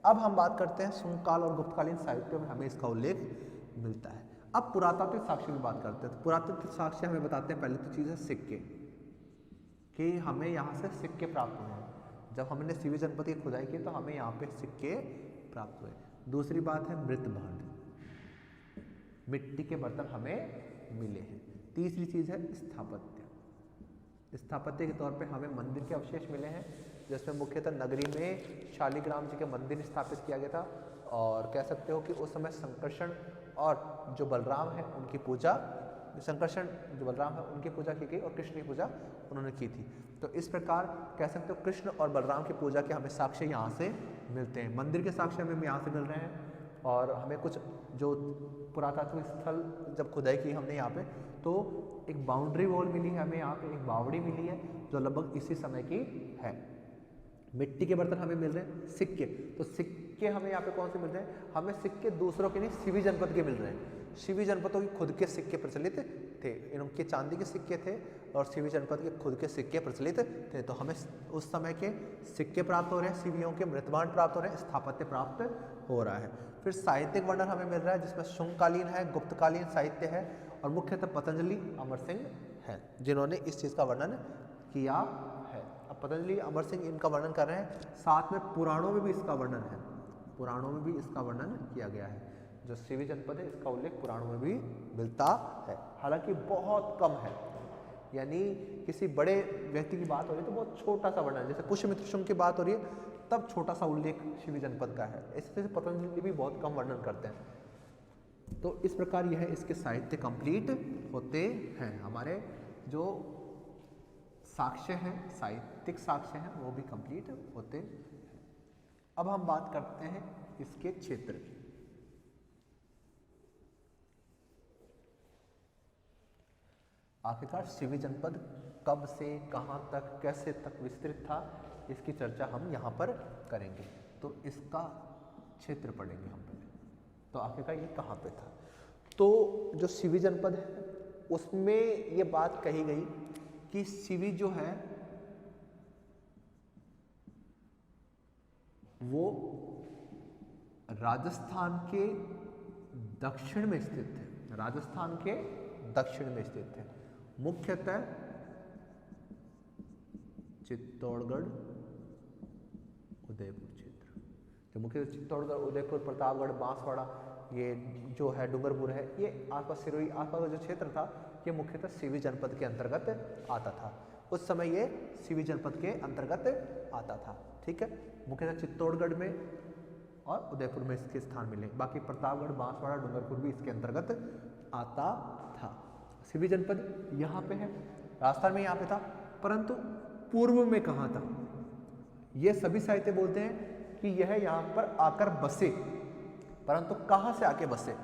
अब हम बात करते हैं शुंग काल और गुप्तकालीन साहित्य में हमें इसका उल्लेख मिलता है। अब पुरातात्विक साक्ष्य की बात करते हैं। तो पुरातात्विक साक्ष्य हमें बताते हैं, पहले तो चीज़ है सिक्के, कि हमें यहाँ से सिक्के प्राप्त हुए हैं। जब हमने सीवी जनपद की खुदाई की तो हमें यहाँ पे सिक्के प्राप्त हुए। दूसरी बात है मृत भांड, मिट्टी के बर्तन हमें मिले हैं। तीसरी चीज़ है स्थापत्य। स्थापत्य के तौर पे हमें मंदिर के अवशेष मिले हैं, जिसमें मुख्यतः नगरी में शालिग्राम जी के मंदिर स्थापित किया गया था। और कह सकते हो कि उस समय संकर्षण और जो बलराम है उनकी पूजा, संकर्षण जो बलराम है उनकी पूजा की गई और कृष्ण की पूजा उन्होंने की थी। तो इस प्रकार कह सकते हो कृष्ण और बलराम की पूजा के हमें साक्ष्य यहाँ से मिलते हैं। मंदिर के साक्ष्य हमें यहाँ से मिल रहे हैं। और हमें कुछ जो पुरातात्विक स्थल जब खुदाई की हमने यहाँ पे, तो एक बाउंड्री वॉल मिली है हमें यहाँ पे, एक बावड़ी मिली है जो लगभग इसी समय की है। मिट्टी के बर्तन हमें मिल रहे हैं। सिक्के, तो सिक्के हमें यहाँ पे कौन से मिल रहे हैं? हमें सिक्के दूसरों के नहीं, सीवी जनपद के मिल रहे हैं। सीवी जनपदों के खुद के सिक्के प्रचलित थे, इनके चांदी के सिक्के थे और सीवी जनपद के खुद के सिक्के प्रचलित थे। तो हमें उस समय के सिक्के प्राप्त हो रहे हैं, सीवियों के मृतभांड प्राप्त हो रहे हैं, स्थापत्य प्राप्त हो रहा है। फिर साहित्यिक वर्णन हमें मिल रहा है, जिसमें शुंगकालीन है, गुप्तकालीन साहित्य है और मुख्यतः पतंजलि, अमर सिंह है जिन्होंने इस चीज़ का वर्णन किया है। अब पतंजलि, अमर सिंह इनका वर्णन कर रहे हैं, साथ में पुराणों में भी इसका वर्णन है, पुराणों में भी इसका वर्णन किया गया है। जो सीवी जनपद है इसका उल्लेख पुराणों में भी मिलता है, हालांकि बहुत कम है। यानी किसी बड़े व्यक्ति की बात हो रही है तो बहुत छोटा सा वर्णन, जैसे पुष्यमित्र शुंग की बात हो रही है तब छोटा सा उल्लेख सीवी जनपद का है। इस तरह से पतंजलि भी बहुत कम वर्णन करते हैं। तो इस प्रकार यह इसके साहित्य कंप्लीट होते हैं। हमारे जो साक्ष्य हैं, साहित्यिक साक्ष्य हैं, वो भी कंप्लीट होते हैं। अब हम बात करते हैं इसके क्षेत्र की। आखिरकार सीवी जनपद कब से कहाँ तक, कैसे तक विस्तृत था, इसकी चर्चा हम यहाँ पर करेंगे। तो इसका क्षेत्र पढ़ेंगे हम पहले। तो आखिरकार ये कहाँ पे था? तो जो सीवी जनपद है उसमें ये बात कही गई कि सीवी जो है वो राजस्थान के दक्षिण में स्थित है, राजस्थान के दक्षिण में स्थित है। मुख्यतः चित्तौड़गढ़, उदयपुर क्षेत्र, जो मुख्यतः चित्तौड़गढ़, उदयपुर, प्रतापगढ़, बांसवाड़ा ये जो है डूंगरपुर है, ये आसपास सिरोही आसपास का जो क्षेत्र था ये मुख्यतः सीवी जनपद के अंतर्गत आता था। उस समय ये सीवी जनपद के अंतर्गत आता था। ठीक है, मुख्यतः चित्तौड़गढ़ में और उदयपुर में इसके स्थान मिले, बाकी प्रतापगढ़, बांसवाड़ा, डूंगरपुर भी इसके अंतर्गत आता था। सीवी जनपद यहाँ पे है, राजस्थान में यहाँ पे था, परंतु पूर्व में कहाँ था? ये सभी साहित्य बोलते हैं कि यह यहाँ पर आकर बसे, परंतु कहाँ से आके बसे?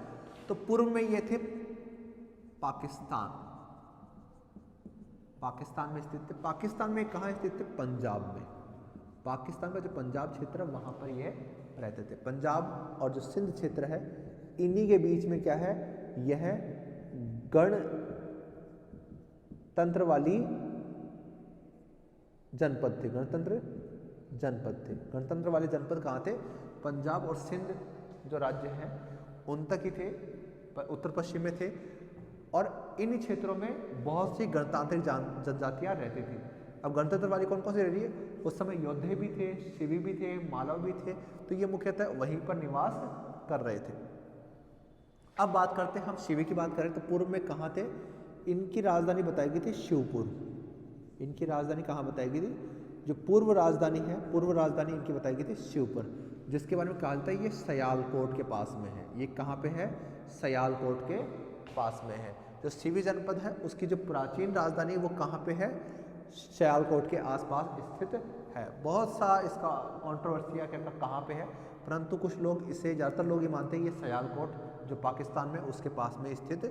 तो पूर्व में ये थे पाकिस्तान, पाकिस्तान में स्थित थे। पाकिस्तान में कहाँ स्थित थे? पंजाब में। पाकिस्तान का जो पंजाब क्षेत्र है वहां पर ये रहते थे। पंजाब और जो सिंध क्षेत्र है इन्हीं के बीच में क्या है? यह गणतंत्र वाली जनपद थे, गणतंत्र जनपद थे। गणतंत्र वाले जनपद कहाँ थे? पंजाब और सिंध जो राज्य हैं उन तक ही थे, उत्तर पश्चिम में थे, और इन क्षेत्रों में बहुत सी गणतांत्रिक जनजातियां रहती थी। अब गणतंत्र वाली कौन कौन सी रह रही है? उस समय योद्धे भी थे, शिवी भी थे, मालव भी थे, तो ये मुख्यतः वहीं पर निवास कर रहे थे। अब बात करते हैं हम शिवी की बात करें तो पूर्व में कहाँ थे? इनकी राजधानी बताई गई थी शिवपुर। इनकी राजधानी कहाँ बताई गई थी? जो पूर्व राजधानी है, पूर्व राजधानी इनकी बताई गई थी शिवपुर, जिसके बारे में कहा जाता है ये सयालकोट के पास में है। ये कहाँ पे है? सयालकोट के पास में है। जो सीवी जनपद है उसकी जो प्राचीन राजधानी वो कहाँ पे है? सयालकोट के आसपास स्थित है। बहुत सा इसका कंट्रोवर्सी है कि कहाँ पे है, परंतु कुछ लोग इसे, ज़्यादातर लोग ये मानते हैं ये सयालकोट जो पाकिस्तान में उसके पास में स्थित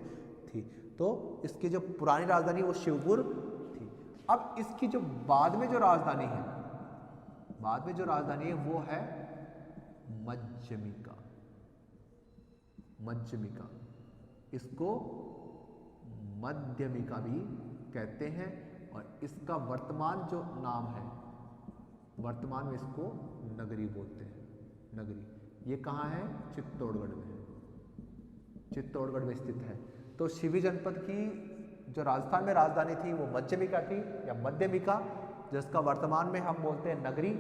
थी। तो इसकी जो पुरानी राजधानी वो शिवपुर थी। अब इसकी जो बाद में जो राजधानी है, बाद में जो राजधानी है वो है मध्यमिका। मध्यमिका, इसको मध्यमिका भी कहते हैं, और इसका वर्तमान जो नाम है, वर्तमान में इसको नगरी बोलते हैं। नगरी ये कहाँ है? चित्तौड़गढ़ में है, चित्तौड़गढ़ में स्थित है। तो शिवी जनपद की जो राजस्थान में राजधानी थी वो मध्यमिका थी या मध्यमिका, जिसका वर्तमान में हम बोलते हैं नगरी,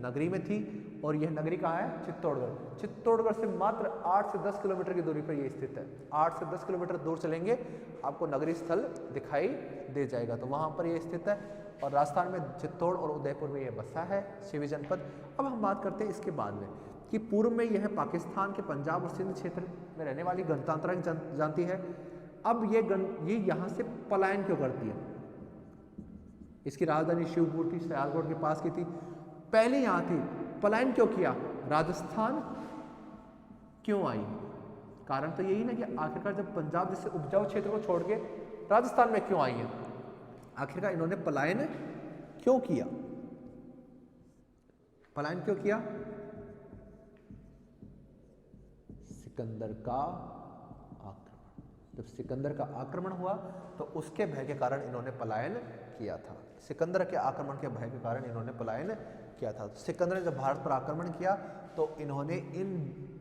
नगरी में थी। और यह नगरी कहाँ है? चित्तौड़गढ़। चित्तौड़गढ़ से मात्र 8 से 10 किलोमीटर की दूरी पर यह स्थित है। 8 से 10 किलोमीटर दूर चलेंगे आपको नगरी स्थल दिखाई दे जाएगा, तो वहाँ पर यह स्थित है। और राजस्थान में चित्तौड़ और उदयपुर में यह बसा है शिवी जनपद। अब हम बात करते हैं इसके बाद में कि पूर्व में यह पाकिस्तान के पंजाब और सिंध क्षेत्र में रहने वाली गणतांत्रिक जानती है। अब ये यहाँ से पलायन क्यों करती है? इसकी राजधानी शिवपुर थी, सयालकोट के पास की थी, पहले यहाँ थी, पलायन क्यों किया? राजस्थान क्यों आई? कारण तो यही ना कि आखिरकार जब पंजाब जैसे उपजाऊ क्षेत्र को छोड़ के राजस्थान में क्यों आई है? आखिरकार इन्होंने पलायन क्यों किया? पलायन क्यों किया? सिकंदर का आक्रमण। जब सिकंदर का आक्रमण हुआ तो उसके भय के कारण इन्होंने पलायन किया था। सिकंदर के आक्रमण के भय के कारण इन्होंने पलायन किया था। सिकंदर ने जब भारत पर आक्रमण किया तो इन्होंने इन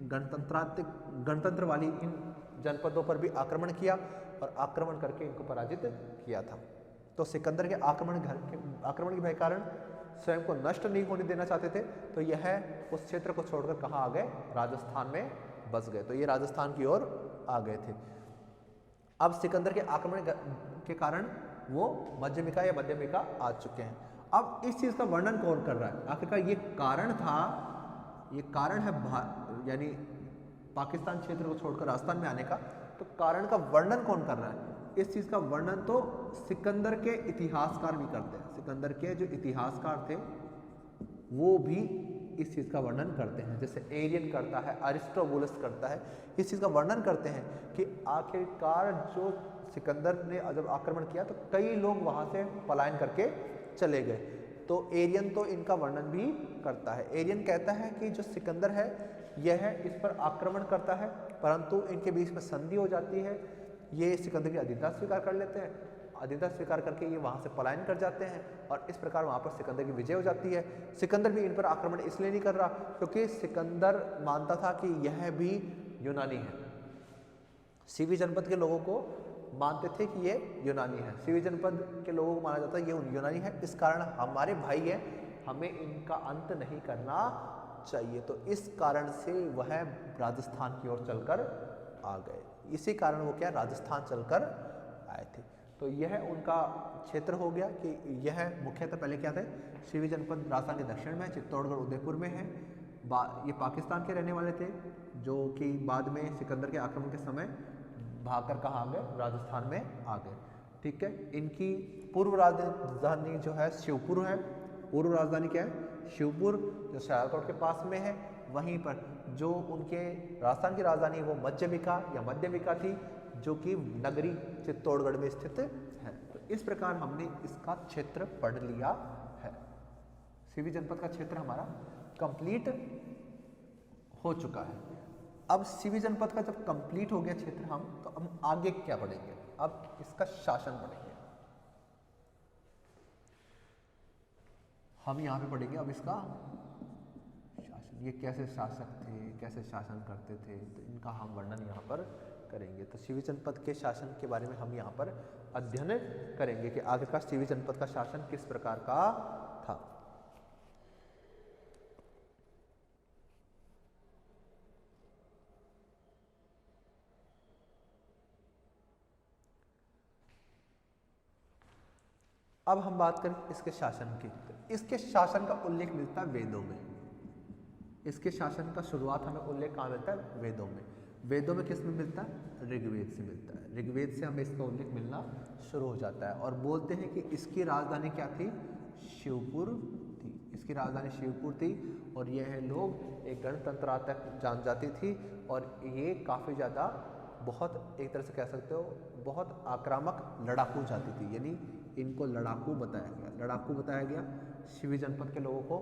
गणतंत्र वाली इन जनपदों पर भी आक्रमण किया और आक्रमण करके इनको पराजित किया था। तो सिकंदर के आक्रमण के भय कारण स्वयं को नष्ट नहीं होने देना चाहते थे, तो यह उस क्षेत्र को छोड़कर कहाँ आ गए? राजस्थान में बस गए। तो ये राजस्थान की ओर आ गए थे। अब सिकंदर के आक्रमण के कारण वो मध्यमिका या मध्यमिका आ चुके हैं। अब इस चीज का वर्णन कौन कर रहा है? आखिरकार ये कारण था, ये कारण है यानी पाकिस्तान क्षेत्र को छोड़कर राजस्थान में आने का, तो कारण का वर्णन कौन कर रहा है? इस चीज का वर्णन तो सिकंदर के इतिहासकार भी करते हैं। सिकंदर के जो इतिहासकार थे वो भी इस चीज का वर्णन करते हैं, जैसे एरियन करता है, अरिस्टोबुलस करता है, इस चीज का वर्णन करते हैं कि आखिरकार जो सिकंदर ने जब आक्रमण किया तो कई लोग वहां से पलायन करके चले गए। तो एरियन तो इनका वर्णन भी करता है। एरियन कहता है कि जो सिकंदर है यह इस पर आक्रमण करता है, परंतु इनके बीच में संधि हो जाती है, ये सिकंदर की अधीनता स्वीकार कर लेते हैं, अधीनता स्वीकार करके ये वहाँ से पलायन कर जाते हैं और इस प्रकार वहाँ पर सिकंदर की विजय हो जाती है। सिकंदर भी इन पर आक्रमण इसलिए नहीं कर रहा क्योंकि सिकंदर मानता था कि यह भी यूनानी है। सीवी जनपद के लोगों को मानते थे कि ये यूनानी है, सीवी जनपद के लोगों को माना जाता है ये यूनानी है, इस कारण हमारे भाई हैं, हमें इनका अंत नहीं करना चाहिए, तो इस कारण से वह राजस्थान की ओर चलकर आ गए। इसी कारण वो क्या राजस्थान चलकर आए थे। तो यह उनका क्षेत्र हो गया कि यह मुख्यतः पहले क्या थे, शिवी जनपद राजस्थान के दक्षिण में, चित्तौड़गढ़ उदयपुर में है। ये पाकिस्तान के रहने वाले थे, जो कि बाद में सिकंदर के आक्रमण के समय भागकर कहाँ आ गए, राजस्थान में आ गए। ठीक है, इनकी पूर्व राजधानी जो है शिवपुर है। पूर्व राजधानी क्या है, शिवपुर, जो सियालकोट के पास में है। वहीं पर जो उनके राजस्थान की राजधानी वो मध्यविका या मध्यविका थी, जो कि नगरी चित्तौड़गढ़ में स्थित है। तो इस प्रकार हमने इसका क्षेत्र पढ़ लिया है। सीवी जनपद का क्षेत्र हमारा कंप्लीट हो चुका है। अब सीवी जनपद का जब कंप्लीट हो गया क्षेत्र तो हम आगे क्या पढ़ेंगे, अब इसका शासन पढ़ेंगे। हम यहाँ पे पढ़ेंगे अब इसका शासन, ये कैसे शासक थे, कैसे शासन करते थे, तो इनका हम वर्णन यहाँ पर करेंगे। तो शिवी जनपद के शासन के बारे में हम यहाँ पर अध्ययन करेंगे कि आखिरकार शिवी जनपद का शासन किस प्रकार का था। अब हम बात करें इसके शासन की, तो इसके शासन का उल्लेख मिलता है वेदों में। इसके शासन का शुरुआत हमें उल्लेख कहाँ मिलता है, वेदों में। वेदों में किस में मिलता है, ऋग्वेद से मिलता है। ऋग्वेद से हमें इसका उल्लेख मिलना शुरू हो जाता है और बोलते हैं कि इसकी राजधानी क्या थी, शिवपुर थी। इसकी राजधानी शिवपुर थी और यह लोग एक गणतंत्र तक जनजाति थी और ये काफ़ी ज़्यादा बहुत एक तरह से कह सकते हो बहुत आक्रामक लड़ाकू जाति थी, यानी इनको लड़ाकू बताया गया। लड़ाकू बताया गया शिवी जनपद के लोगों को।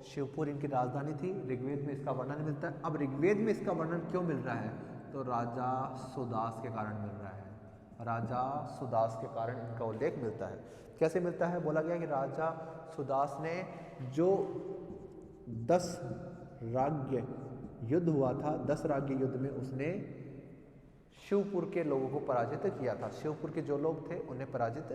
शिवपुर इनकी राजधानी थी। ऋग्वेद में इसका वर्णन मिलता है। अब ऋग्वेद में इसका वर्णन क्यों मिल रहा है, तो राजा सुदास के कारण मिल रहा है। राजा सुदास के कारण इनका उल्लेख मिलता है। कैसे मिलता है, बोला गया कि राजा सुदास ने जो 10 राज्य युद्ध हुआ था, 10 राज्य युद्ध में उसने शिवपुर के लोगों को पराजित किया था। शिवपुर के जो लोग थे उन्हें पराजित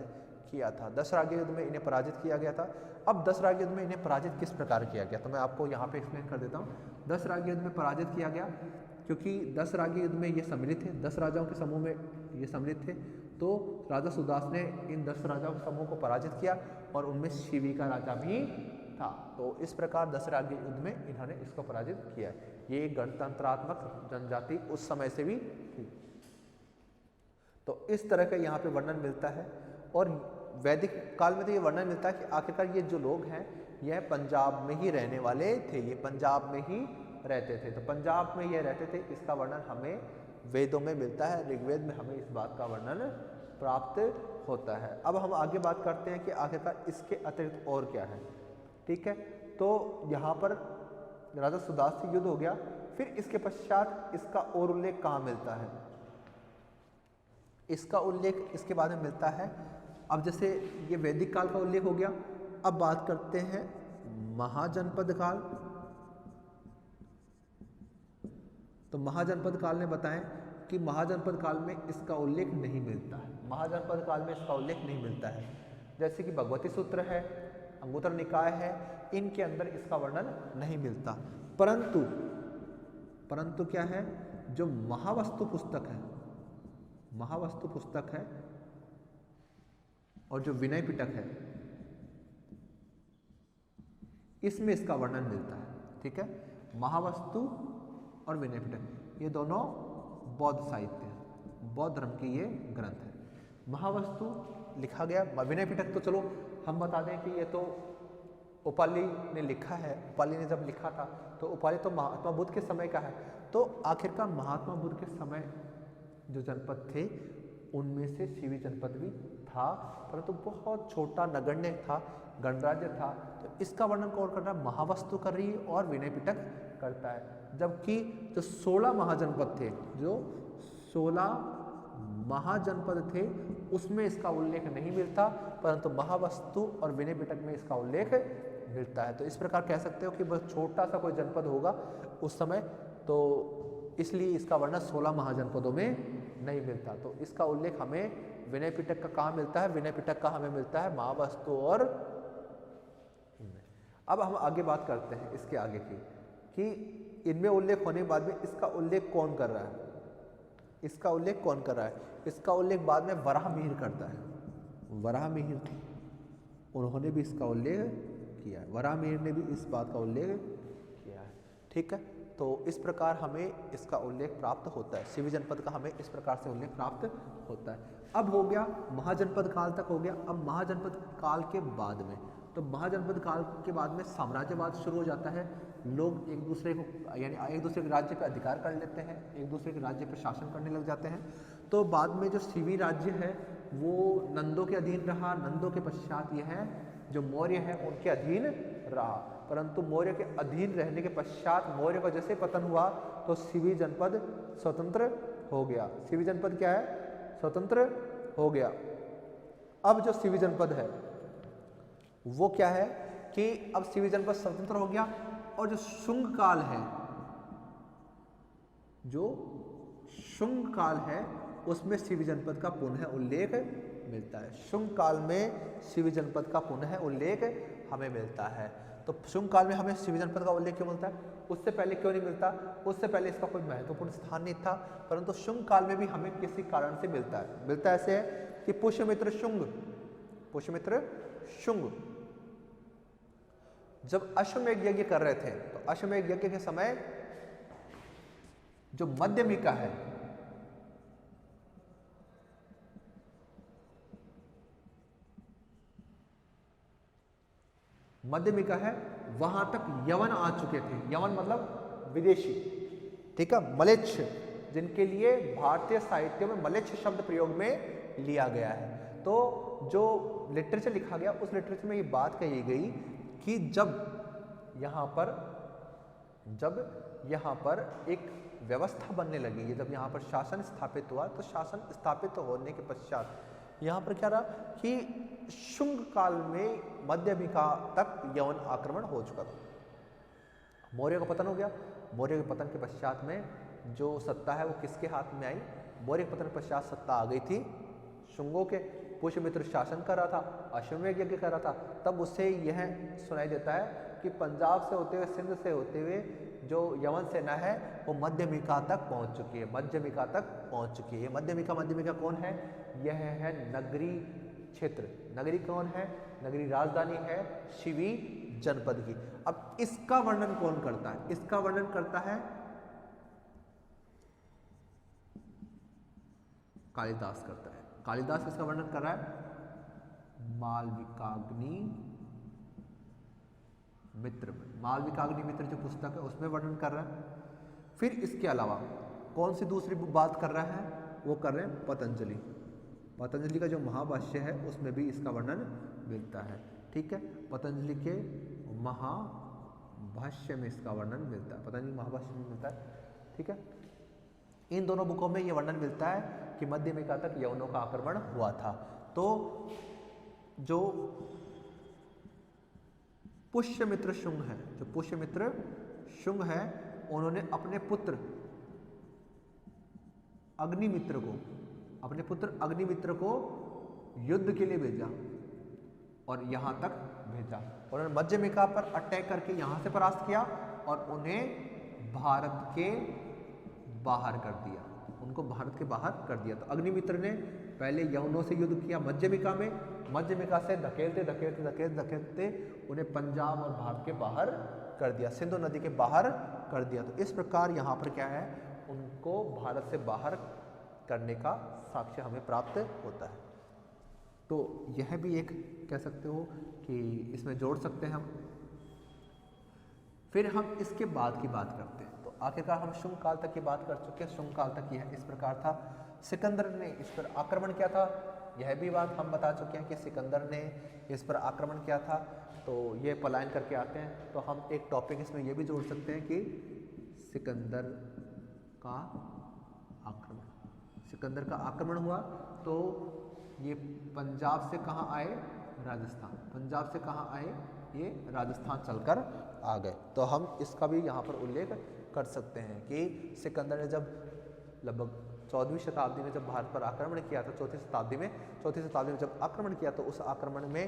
किया था। 10 राज्य युद्ध में इन्हें पराजित किया गया था। अब 10 राज्य युद्ध में इन्हें पराजित किस प्रकार किया गया, तो मैं आपको यहाँ पे एक्सप्लेन कर देता हूँ। 10 राज्य युद्ध में पराजित किया गया क्योंकि 10 राज्य युद्ध में ये सम्मिलित थे, 10 राजाओं के समूह में ये सम्मिलित थे। तो राजा सुदास ने इन 10 राजाओं के समूह को पराजित किया और उनमें शिवी का राजा भी था। तो इस प्रकार 10 राज्य युद्ध में इन्होंने इसको पराजित किया। ये गणतंत्रात्मक जनजाति उस समय से भी थी। तो इस तरह का यहाँ पे वर्णन मिलता है। और वैदिक काल में तो ये वर्णन मिलता है कि आखिरकार ये जो लोग हैं यह पंजाब में ही रहने वाले थे, ये पंजाब में ही रहते थे। तो पंजाब में ये रहते थे, इसका वर्णन हमें वेदों में मिलता है। ऋग्वेद में हमें इस बात का वर्णन प्राप्त होता है। अब हम आगे बात करते हैं कि आखिरकार इसके अतिरिक्त और क्या है। ठीक है, तो यहाँ पर राजा सुदास से युद्ध हो गया, फिर इसके पश्चात इसका और उल्लेख कहाँ मिलता है, इसका उल्लेख इसके बाद में मिलता है। अब जैसे ये वैदिक काल का उल्लेख हो गया, अब बात करते हैं महाजनपद काल। तो महाजनपद काल ने बताएं कि महाजनपद काल में इसका उल्लेख नहीं मिलता है। महाजनपद काल में इसका उल्लेख नहीं मिलता है। जैसे कि भगवती सूत्र है, अंगुत्तर निकाय है, इनके अंदर इसका वर्णन नहीं मिलता। परंतु क्या है, जो महावस्तु पुस्तक है, महावस्तु पुस्तक है और जो विनय पिटक है, इसमें इसका वर्णन मिलता है। ठीक है, महावस्तु और विनय पिटक ये दोनों बौद्ध साहित्य है, बौद्ध धर्म की ये ग्रंथ है। महावस्तु लिखा गया, विनय पिटक तो चलो हम बता दें कि ये तो उपाली ने लिखा है। उपाली ने जब लिखा था तो उपाली तो महात्मा बुद्ध के समय का है। तो आखिरकार महात्मा बुद्ध के समय जो जनपद थे उनमें से शिवी जनपद भी था, परंतु बहुत छोटा नगण्य था, गणराज्य था। तो इसका वर्णन कौन कर रहा है, महावस्तु कर रही है और विनय पिटक करता है। जबकि जो 16 महाजनपद थे, जो 16 महाजनपद थे उसमें इसका उल्लेख नहीं मिलता, परंतु महावस्तु और विनय पिटक में इसका उल्लेख मिलता है। तो इस प्रकार कह सकते हो कि बस छोटा सा कोई जनपद होगा उस समय, तो इसलिए इसका वर्णन 16 महाजनपदों में नहीं मिलता। तो इसका उल्लेख हमें विनय पिटक का कहाँ मिलता है, विनय पिटक का हमें मिलता है महावस्तु और। अब हम आगे बात करते हैं इसके आगे की। कि इनमें उल्लेख होने के बाद में इसका उल्लेख कौन कर रहा है, इसका उल्लेख कौन कर रहा है, इसका उल्लेख बाद में वराहमिहिर करता है। वराहमिहिर उन्होंने भी इसका उल्लेख किया है, वराहमिहिर ने भी इस बात का उल्लेख किया है। ठीक है, तो इस प्रकार हमें इसका उल्लेख प्राप्त होता है, शिवी जनपद का हमें इस प्रकार से उल्लेख प्राप्त होता है। अब हो गया महाजनपद काल तक हो गया। अब महाजनपद काल के बाद में, तो महाजनपद काल के बाद में साम्राज्यवाद शुरू हो जाता है। लोग एक दूसरे को यानी एक दूसरे के राज्य पर अधिकार कर लेते हैं, एक दूसरे के राज्य पर शासन करने लग जाते हैं। तो बाद में जो शिवी राज्य है वो नंदों के अधीन रहा। नंदों के पश्चात यह जो मौर्य है उनके अधीन रहा, परंतु मौर्य के अधीन रहने के पश्चात मौर्य का जैसे पतन हुआ तो शिवी जनपद स्वतंत्र हो गया। शिवी जनपद क्या है, स्वतंत्र हो गया। अब जो शिवी जनपद है वो क्या है कि अब शिवी जनपद स्वतंत्र हो गया, और जो शुंग काल है, जो शुंग काल है उसमें शिवी जनपद का पुनः उल्लेख मिलता है। शुंग काल में शिवी जनपद का पुनः उल्लेख हमें मिलता है। तो शुंग काल में हमें शिवी जनपद का उल्लेख क्यों मिलता है, उससे पहले क्यों नहीं मिलता? उससे पहले इसका कोई महत्वपूर्ण स्थान नहीं था, परंतु शुंग काल में भी हमें किसी कारण से मिलता है। मिलता ऐसे है कि पुष्यमित्र शुंग, पुष्यमित्र शुंग जब अश्वमेध यज्ञ कर रहे थे, तो अश्वमेध यज्ञ के समय जो मध्यमिका है, मध्यमिका है, वहां तक यवन आ चुके थे। यवन मतलब विदेशी, ठीक है, मलेच्छ, जिनके लिए भारतीय साहित्य में मलेच्छ शब्द प्रयोग में लिया गया है। तो जो लिटरेचर लिखा गया उस लिटरेचर में ये बात कही गई कि जब यहाँ पर एक व्यवस्था बनने लगी है, जब यहाँ पर शासन स्थापित हुआ, तो शासन स्थापित होने के पश्चात यहाँ पर क्या रहा कि शुंग काल में मध्यमिका तक यवन आक्रमण हो चुका था। मौर्य का पतन हो गया। मौर्य के पतन के पश्चात में जो सत्ता है वो किसके हाथ में आई? मौर्य के पतन के पश्चात सत्ता आ गई थी शुंगों के। पुष्यमित्र शासन कर रहा था, अश्वमेध यज्ञ कर रहा था। तब उससे यह सुनाई देता है कि पंजाब से होते हुए, सिंध से होते हुए जो यवन सेना है वो मध्यमिका तक पहुंच चुकी है, मध्यमिका तक पहुंच चुकी है। मध्यमिका कौन है? यह है नगरी क्षेत्र। नगरी कौन है? नगरी राजधानी है शिवी जनपद की। अब इसका वर्णन कौन करता है? इसका वर्णन करता है कालिदास करता है। कालिदास इसका वर्णन कर रहा है मालविकाग्नि मित्र में। मालविकाग्नि मित्र जो पुस्तक है उसमें वर्णन कर रहा है। फिर इसके अलावा कौन सी दूसरी बात कर रहा है? वो कर रहे हैं पतंजलि। पतंजलि का जो महाभाष्य है उसमें भी इसका वर्णन मिलता है। ठीक है, पतंजलि के महाभाष्य में इसका वर्णन मिलता है, पतंजलि महाभाष्य में मिलता है। ठीक है, इन दोनों बुकों में ये वर्णन मिलता है कि मध्यमिका तक यवनों का आक्रमण हुआ था। तो जो पुष्यमित्र शुंग है, जो पुष्यमित्र शुंग है, उन्होंने अपने पुत्र अग्निमित्र को, अपने पुत्र अग्निमित्र को युद्ध के लिए भेजा और यहां तक भेजा। उन्होंने मध्यमिका पर अटैक करके यहां से परास्त किया और उन्हें भारत के बाहर कर दिया, उनको भारत के बाहर कर दिया। तो अग्निमित्र ने पहले यवनों से युद्ध किया मध्यमिका में, मध्यमिका से धकेलते उन्हें पंजाब और भारत के बाहर कर दिया, सिंधु नदी के बाहर कर दिया। तो इस प्रकार यहाँ पर क्या है, उनको भारत से बाहर करने का साक्ष्य हमें प्राप्त होता है। तो यह भी एक कह सकते हो कि इसमें जोड़ सकते हैं हम। फिर हम इसके बाद की बात करते हैं। तो आखिरकार हम शुंग काल तक की बात कर चुके हैं। शुंग काल तक यह इस प्रकार था। सिकंदर ने इस पर आक्रमण किया था, यह भी बात हम बता चुके हैं कि सिकंदर ने इस पर आक्रमण किया था। तो ये पलायन करके आते हैं। तो हम एक टॉपिक इसमें यह भी जोड़ सकते हैं कि सिकंदर का आक्रमण, सिकंदर का आक्रमण हुआ तो ये पंजाब से कहाँ आए? राजस्थान। पंजाब से कहाँ आए? ये राजस्थान चलकर आ गए। तो हम इसका भी यहाँ पर उल्लेख कर सकते हैं कि सिकंदर ने जब लगभग 14वीं शताब्दी में जब भारत पर आक्रमण किया था, चौथी शताब्दी में जब आक्रमण किया तो उस आक्रमण में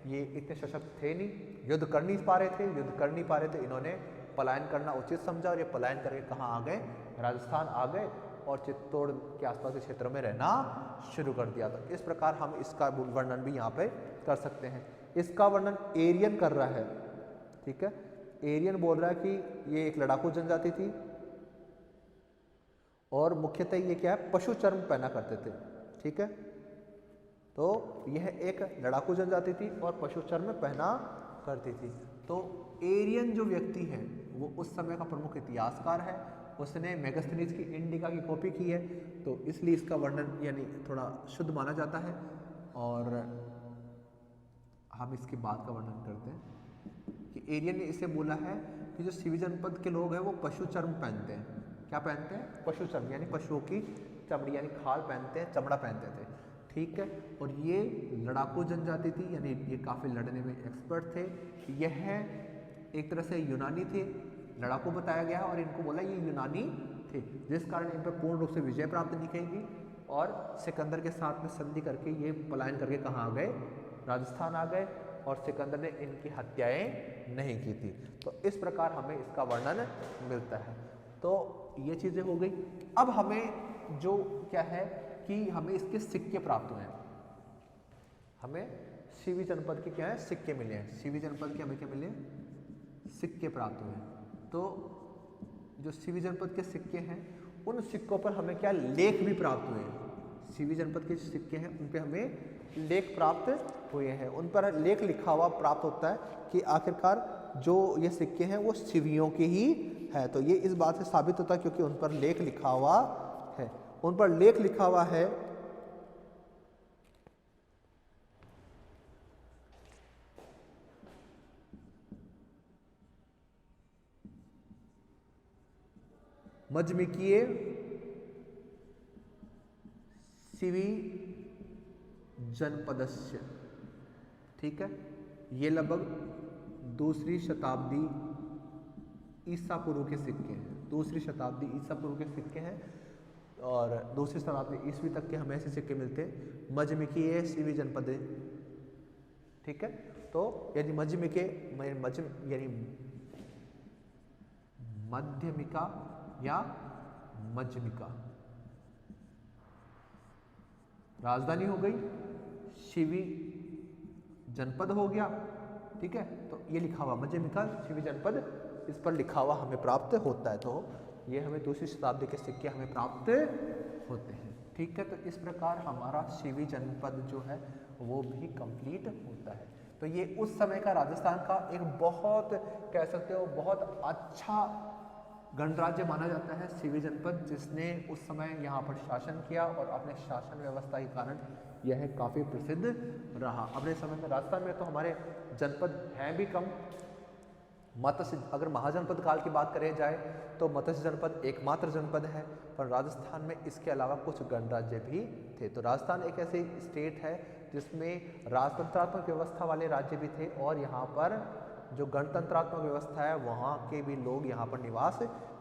ये इतने सशक्त थे नहीं, युद्ध कर नहीं पा रहे थे। इन्होंने पलायन करना उचित समझा और ये पलायन करके कहाँ आ गए, राजस्थान आ गए और चित्तौड़ के आसपास के क्षेत्रों में रहना शुरू कर दिया। तो इस प्रकार हम इसका वर्णन भी यहाँ पे कर सकते हैं। इसका वर्णन एरियन कर रहा है, ठीक है। एरियन बोल रहा है कि ये एक लड़ाकू जनजाति थी और मुख्यतः ये क्या है, पशु चर्म पहना करते थे, ठीक है। तो यह एक लड़ाकू जनजाति थी और पशु चर्म पहना करती थी। तो एरियन जो व्यक्ति है वो उस समय का प्रमुख इतिहासकार है, उसने मेगास्थनीज की इंडिका की कॉपी की है, तो इसलिए इसका वर्णन यानी थोड़ा शुद्ध माना जाता है। और हम इसके बाद का वर्णन करते हैं कि एरियन ने इसे बोला है कि जो सीवी जनपद के लोग हैं वो पशु चर्म पहनते हैं। क्या पहनते हैं? पशु चर्म, यानी पशुओं की चमड़ी यानी खाल पहनते हैं, चमड़ा पहनते थे, ठीक है। और ये लड़ाकू जनजाति थी, यानी ये काफ़ी लड़ने में एक्सपर्ट थे। यह एक तरह से यूनानी थे, लड़ाकू बताया गया और इनको बोला ये यूनानी थे, जिस कारण इन पर पूर्ण रूप से विजय प्राप्त नहीं करेगी और सिकंदर के साथ में संधि करके ये पलायन करके कहाँ आ गए, राजस्थान आ गए और सिकंदर ने इनकी हत्याएं नहीं की थी। तो इस प्रकार हमें इसका वर्णन मिलता है। तो ये चीज़ें हो गई। अब हमें जो क्या है कि हमें इसके सिक्के प्राप्त हुए हैं, हमें सीवी जनपद के क्या है, सिक्के मिले हैं। सीवी जनपद के हमें क्या मिले, सिक्के प्राप्त हुए हैं। तो जो सीवी जनपद के सिक्के हैं उन सिक्कों पर हमें क्या लेख भी प्राप्त हुए हैं। सीवी जनपद के सिक्के हैं उन पे हमें लेख प्राप्त हुए हैं, उन पर लेख लिखा हुआ प्राप्त होता है कि आखिरकार जो ये सिक्के हैं वो सिवियों के ही है। तो ये इस बात से साबित होता है क्योंकि उन पर लेख लिखा हुआ है, उन पर लेख लिखा हुआ है। मजमिकीय सीवी जनपदस्य, ठीक है। ये लगभग दूसरी शताब्दी ईसा पूर्व के सिक्के हैं, दूसरी शताब्दी ईसा पूर्व के सिक्के हैं और दूसरी शताब्दी ईस्वी तक के हमें ऐसे सिक्के मिलते हैं। मजमिकीय सीवी जनपद, ठीक है। तो यानी मजमिके यानी मध्यमिका या मजमिका, राजधानी हो गई, शिवी जनपद हो गया, ठीक है। तो ये लिखा हुआ मध्यमिका शिवी जनपद, इस पर लिखा हुआ हमें प्राप्त होता है। तो ये हमें दूसरी शताब्दी के सिक्के हमें प्राप्त होते हैं, ठीक है। तो इस प्रकार हमारा शिवी जनपद जो है वो भी कंप्लीट होता है। तो ये उस समय का राजस्थान का एक बहुत कह सकते हो बहुत अच्छा गणराज्य माना जाता है शिवी जनपद, जिसने उस समय यहाँ पर शासन किया और अपने शासन व्यवस्था के कारण यह काफ़ी प्रसिद्ध रहा। अपने समय में राजस्थान में तो हमारे जनपद हैं भी कम। मत्स्य, अगर महाजनपद काल की बात करें जाए तो मत्स्य जनपद एकमात्र जनपद है, पर राजस्थान में इसके अलावा कुछ गणराज्य भी थे। तो राजस्थान एक ऐसी स्टेट है जिसमें राजतंत्रात्मक व्यवस्था वाले राज्य भी थे और यहाँ पर जो गणतंत्रात्मक व्यवस्था है वहाँ के भी लोग यहाँ पर निवास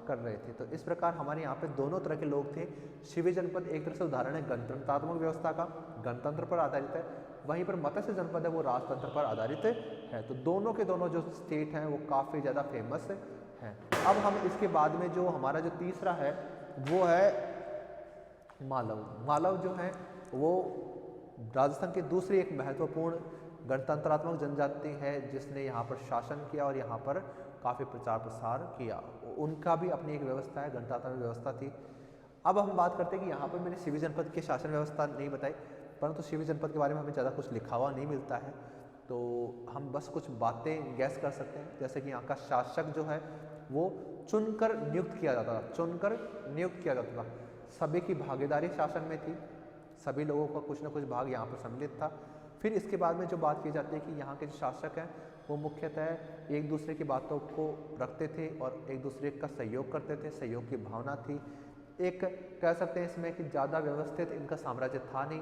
कर रहे थे। तो इस प्रकार हमारे यहाँ पे दोनों तरह के लोग थे। शिवी जनपद एक तरह से उदाहरण है गणतंत्रात्मक व्यवस्था का, गणतंत्र पर आधारित है, वहीं पर मत्स्य जनपद है वो राजतंत्र पर आधारित है। तो दोनों के दोनों जो स्टेट हैं वो काफ़ी ज़्यादा फेमस हैं। अब हम इसके बाद में जो हमारा जो तीसरा है वो है मालव। मालव जो है वो राजस्थान की दूसरी एक महत्वपूर्ण गणतंत्रात्मक जनजाति है जिसने यहाँ पर शासन किया और यहाँ पर काफ़ी प्रचार प्रसार किया। उनका भी अपनी एक व्यवस्था है, गणतंत्रात्मक व्यवस्था थी। अब हम बात करते हैं कि यहाँ पर मैंने शिवी जनपद की शासन व्यवस्था नहीं बताई, परंतु शिवी जनपद के बारे में हमें ज़्यादा कुछ लिखा हुआ नहीं मिलता है, तो हम बस कुछ बातें गैस कर सकते हैं। जैसे कि यहाँ का शासक जो है वो चुनकर नियुक्त किया जाता था, चुनकर नियुक्त किया जाता था। सभी की भागीदारी शासन में थी, सभी लोगों का कुछ ना कुछ भाग यहाँ पर सम्मिलित था। फिर इसके बाद में जो बात की जाती है कि यहाँ के जो शासक हैं वो मुख्यतः एक दूसरे की बातों को रखते थे और एक दूसरे का सहयोग करते थे, सहयोग की भावना थी। एक कह सकते हैं इसमें कि ज़्यादा व्यवस्थित इनका साम्राज्य था नहीं,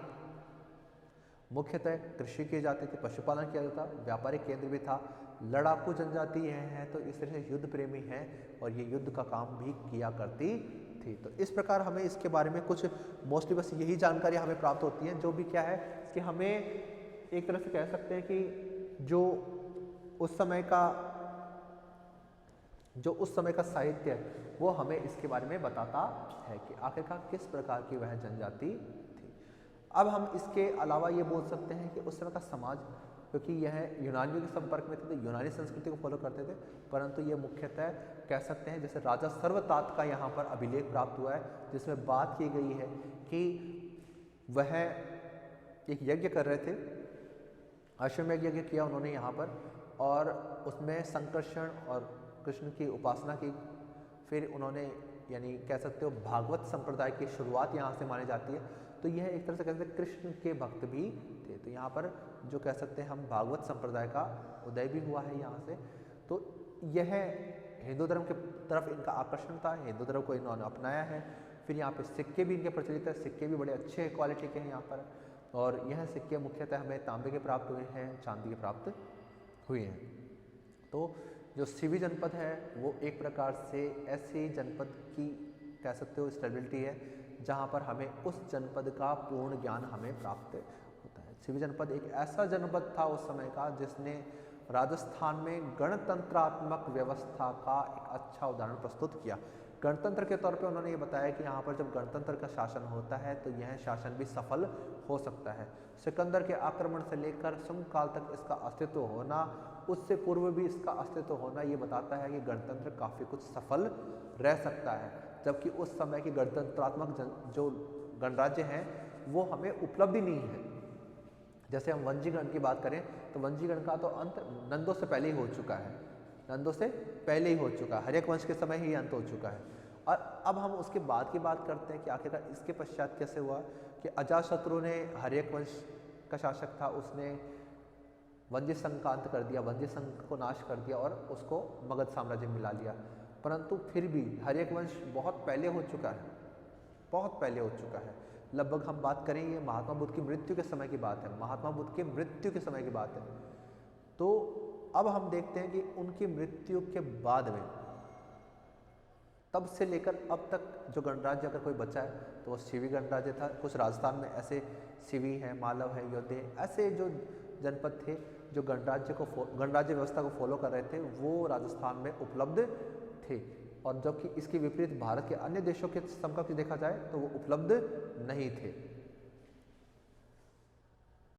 मुख्यतः कृषि की जाती थी, पशुपालन किया जाता, व्यापारिक केंद्र भी था। लड़ाकू जनजाति है तो इस तरह से युद्ध प्रेमी हैं और ये युद्ध का काम भी किया करती थी। तो इस प्रकार हमें इसके बारे में कुछ मोस्टली बस यही जानकारी हमें प्राप्त होती है, जो भी क्या है कि हमें एक तरह से कह सकते हैं कि जो उस समय का जो उस समय का साहित्य है वो हमें इसके बारे में बताता है कि आखिरकार किस प्रकार की वह जनजाति थी। अब हम इसके अलावा ये बोल सकते हैं कि उस समय का समाज, क्योंकि यह यूनानियों के संपर्क में थे तो यूनानी संस्कृति को फॉलो करते थे, परंतु ये मुख्यतः कह सकते हैं जैसे राजा सर्वतात का यहाँ पर अभिलेख प्राप्त हुआ है जिसमें बात की गई है कि वह एक यज्ञ कर रहे थे, अश्वमेध यज्ञ किया उन्होंने यहाँ पर, और उसमें संकर्षण और कृष्ण की उपासना की। फिर उन्होंने यानी कह सकते हो भागवत संप्रदाय की शुरुआत यहाँ से मानी जाती है, तो यह एक तरह से कह सकते हैं कृष्ण के भक्त भी थे। तो यहाँ पर जो कह सकते हैं हम भागवत संप्रदाय का उदय भी हुआ है यहाँ से। तो यह हिंदू धर्म की तरफ इनका आकर्षण था, हिंदू धर्म को इन्होंने अपनाया है। फिर यहाँ पे सिक्के भी इनके प्रचलित है, सिक्के भी बड़े अच्छे क्वालिटी के हैं यहाँ पर, और यह सिक्के मुख्यतः हमें तांबे के प्राप्त हुए हैं, चांदी के प्राप्त हुए हैं। तो जो सिवी जनपद है वो एक प्रकार से ऐसी जनपद की कह सकते हो स्टेबिलिटी है जहाँ पर हमें उस जनपद का पूर्ण ज्ञान हमें प्राप्त होता है। सिवी जनपद एक ऐसा जनपद था उस समय का जिसने राजस्थान में गणतंत्रात्मक व्यवस्था का एक अच्छा उदाहरण प्रस्तुत किया। गणतंत्र के तौर पे उन्होंने ये बताया कि यहाँ पर जब गणतंत्र का शासन होता है तो यह शासन भी सफल हो सकता है। सिकंदर के आक्रमण से लेकर सुंग काल तक इसका अस्तित्व होना, उससे पूर्व भी इसका अस्तित्व होना, ये बताता है कि गणतंत्र काफ़ी कुछ सफल रह सकता है। जबकि उस समय की गणतंत्रात्मक जो गणराज्य हैं वो हमें उपलब्धि नहीं है। जैसे हम वंजीगण की बात करें तो वंजीगण का तो अंत नंदों से पहले ही हो चुका है, नंदों से पहले ही हो चुका है, हर्यक वंश के समय ही अंत हो चुका है। और अब हम उसके बाद की बात करते हैं कि आखिरकार इसके पश्चात कैसे हुआ कि अजातशत्रु ने हर्यक वंश का शासक था, उसने वंज्य संघ का अंत कर दिया, वंज्य संघ को नाश कर दिया और उसको मगध साम्राज्य में मिला लिया। परंतु फिर भी हर्यक वंश बहुत पहले हो चुका है, बहुत पहले हो चुका है। लगभग हम बात करें ये महात्मा बुद्ध की मृत्यु के समय की बात है, महात्मा बुद्ध के मृत्यु के समय की बात है। तो अब हम देखते हैं कि उनकी मृत्यु के बाद में तब से लेकर अब तक जो गणराज्य अगर कोई बचा है तो वो सिवी गणराज्य था। कुछ राजस्थान में ऐसे सिवी हैं, मालव है, योद्धे, ऐसे जो जनपद थे जो गणराज्य व्यवस्था को फॉलो कर रहे थे वो राजस्थान में उपलब्ध थे। और जबकि इसके विपरीत भारत के अन्य देशों के समकक्ष देखा जाए तो वो उपलब्ध नहीं थे।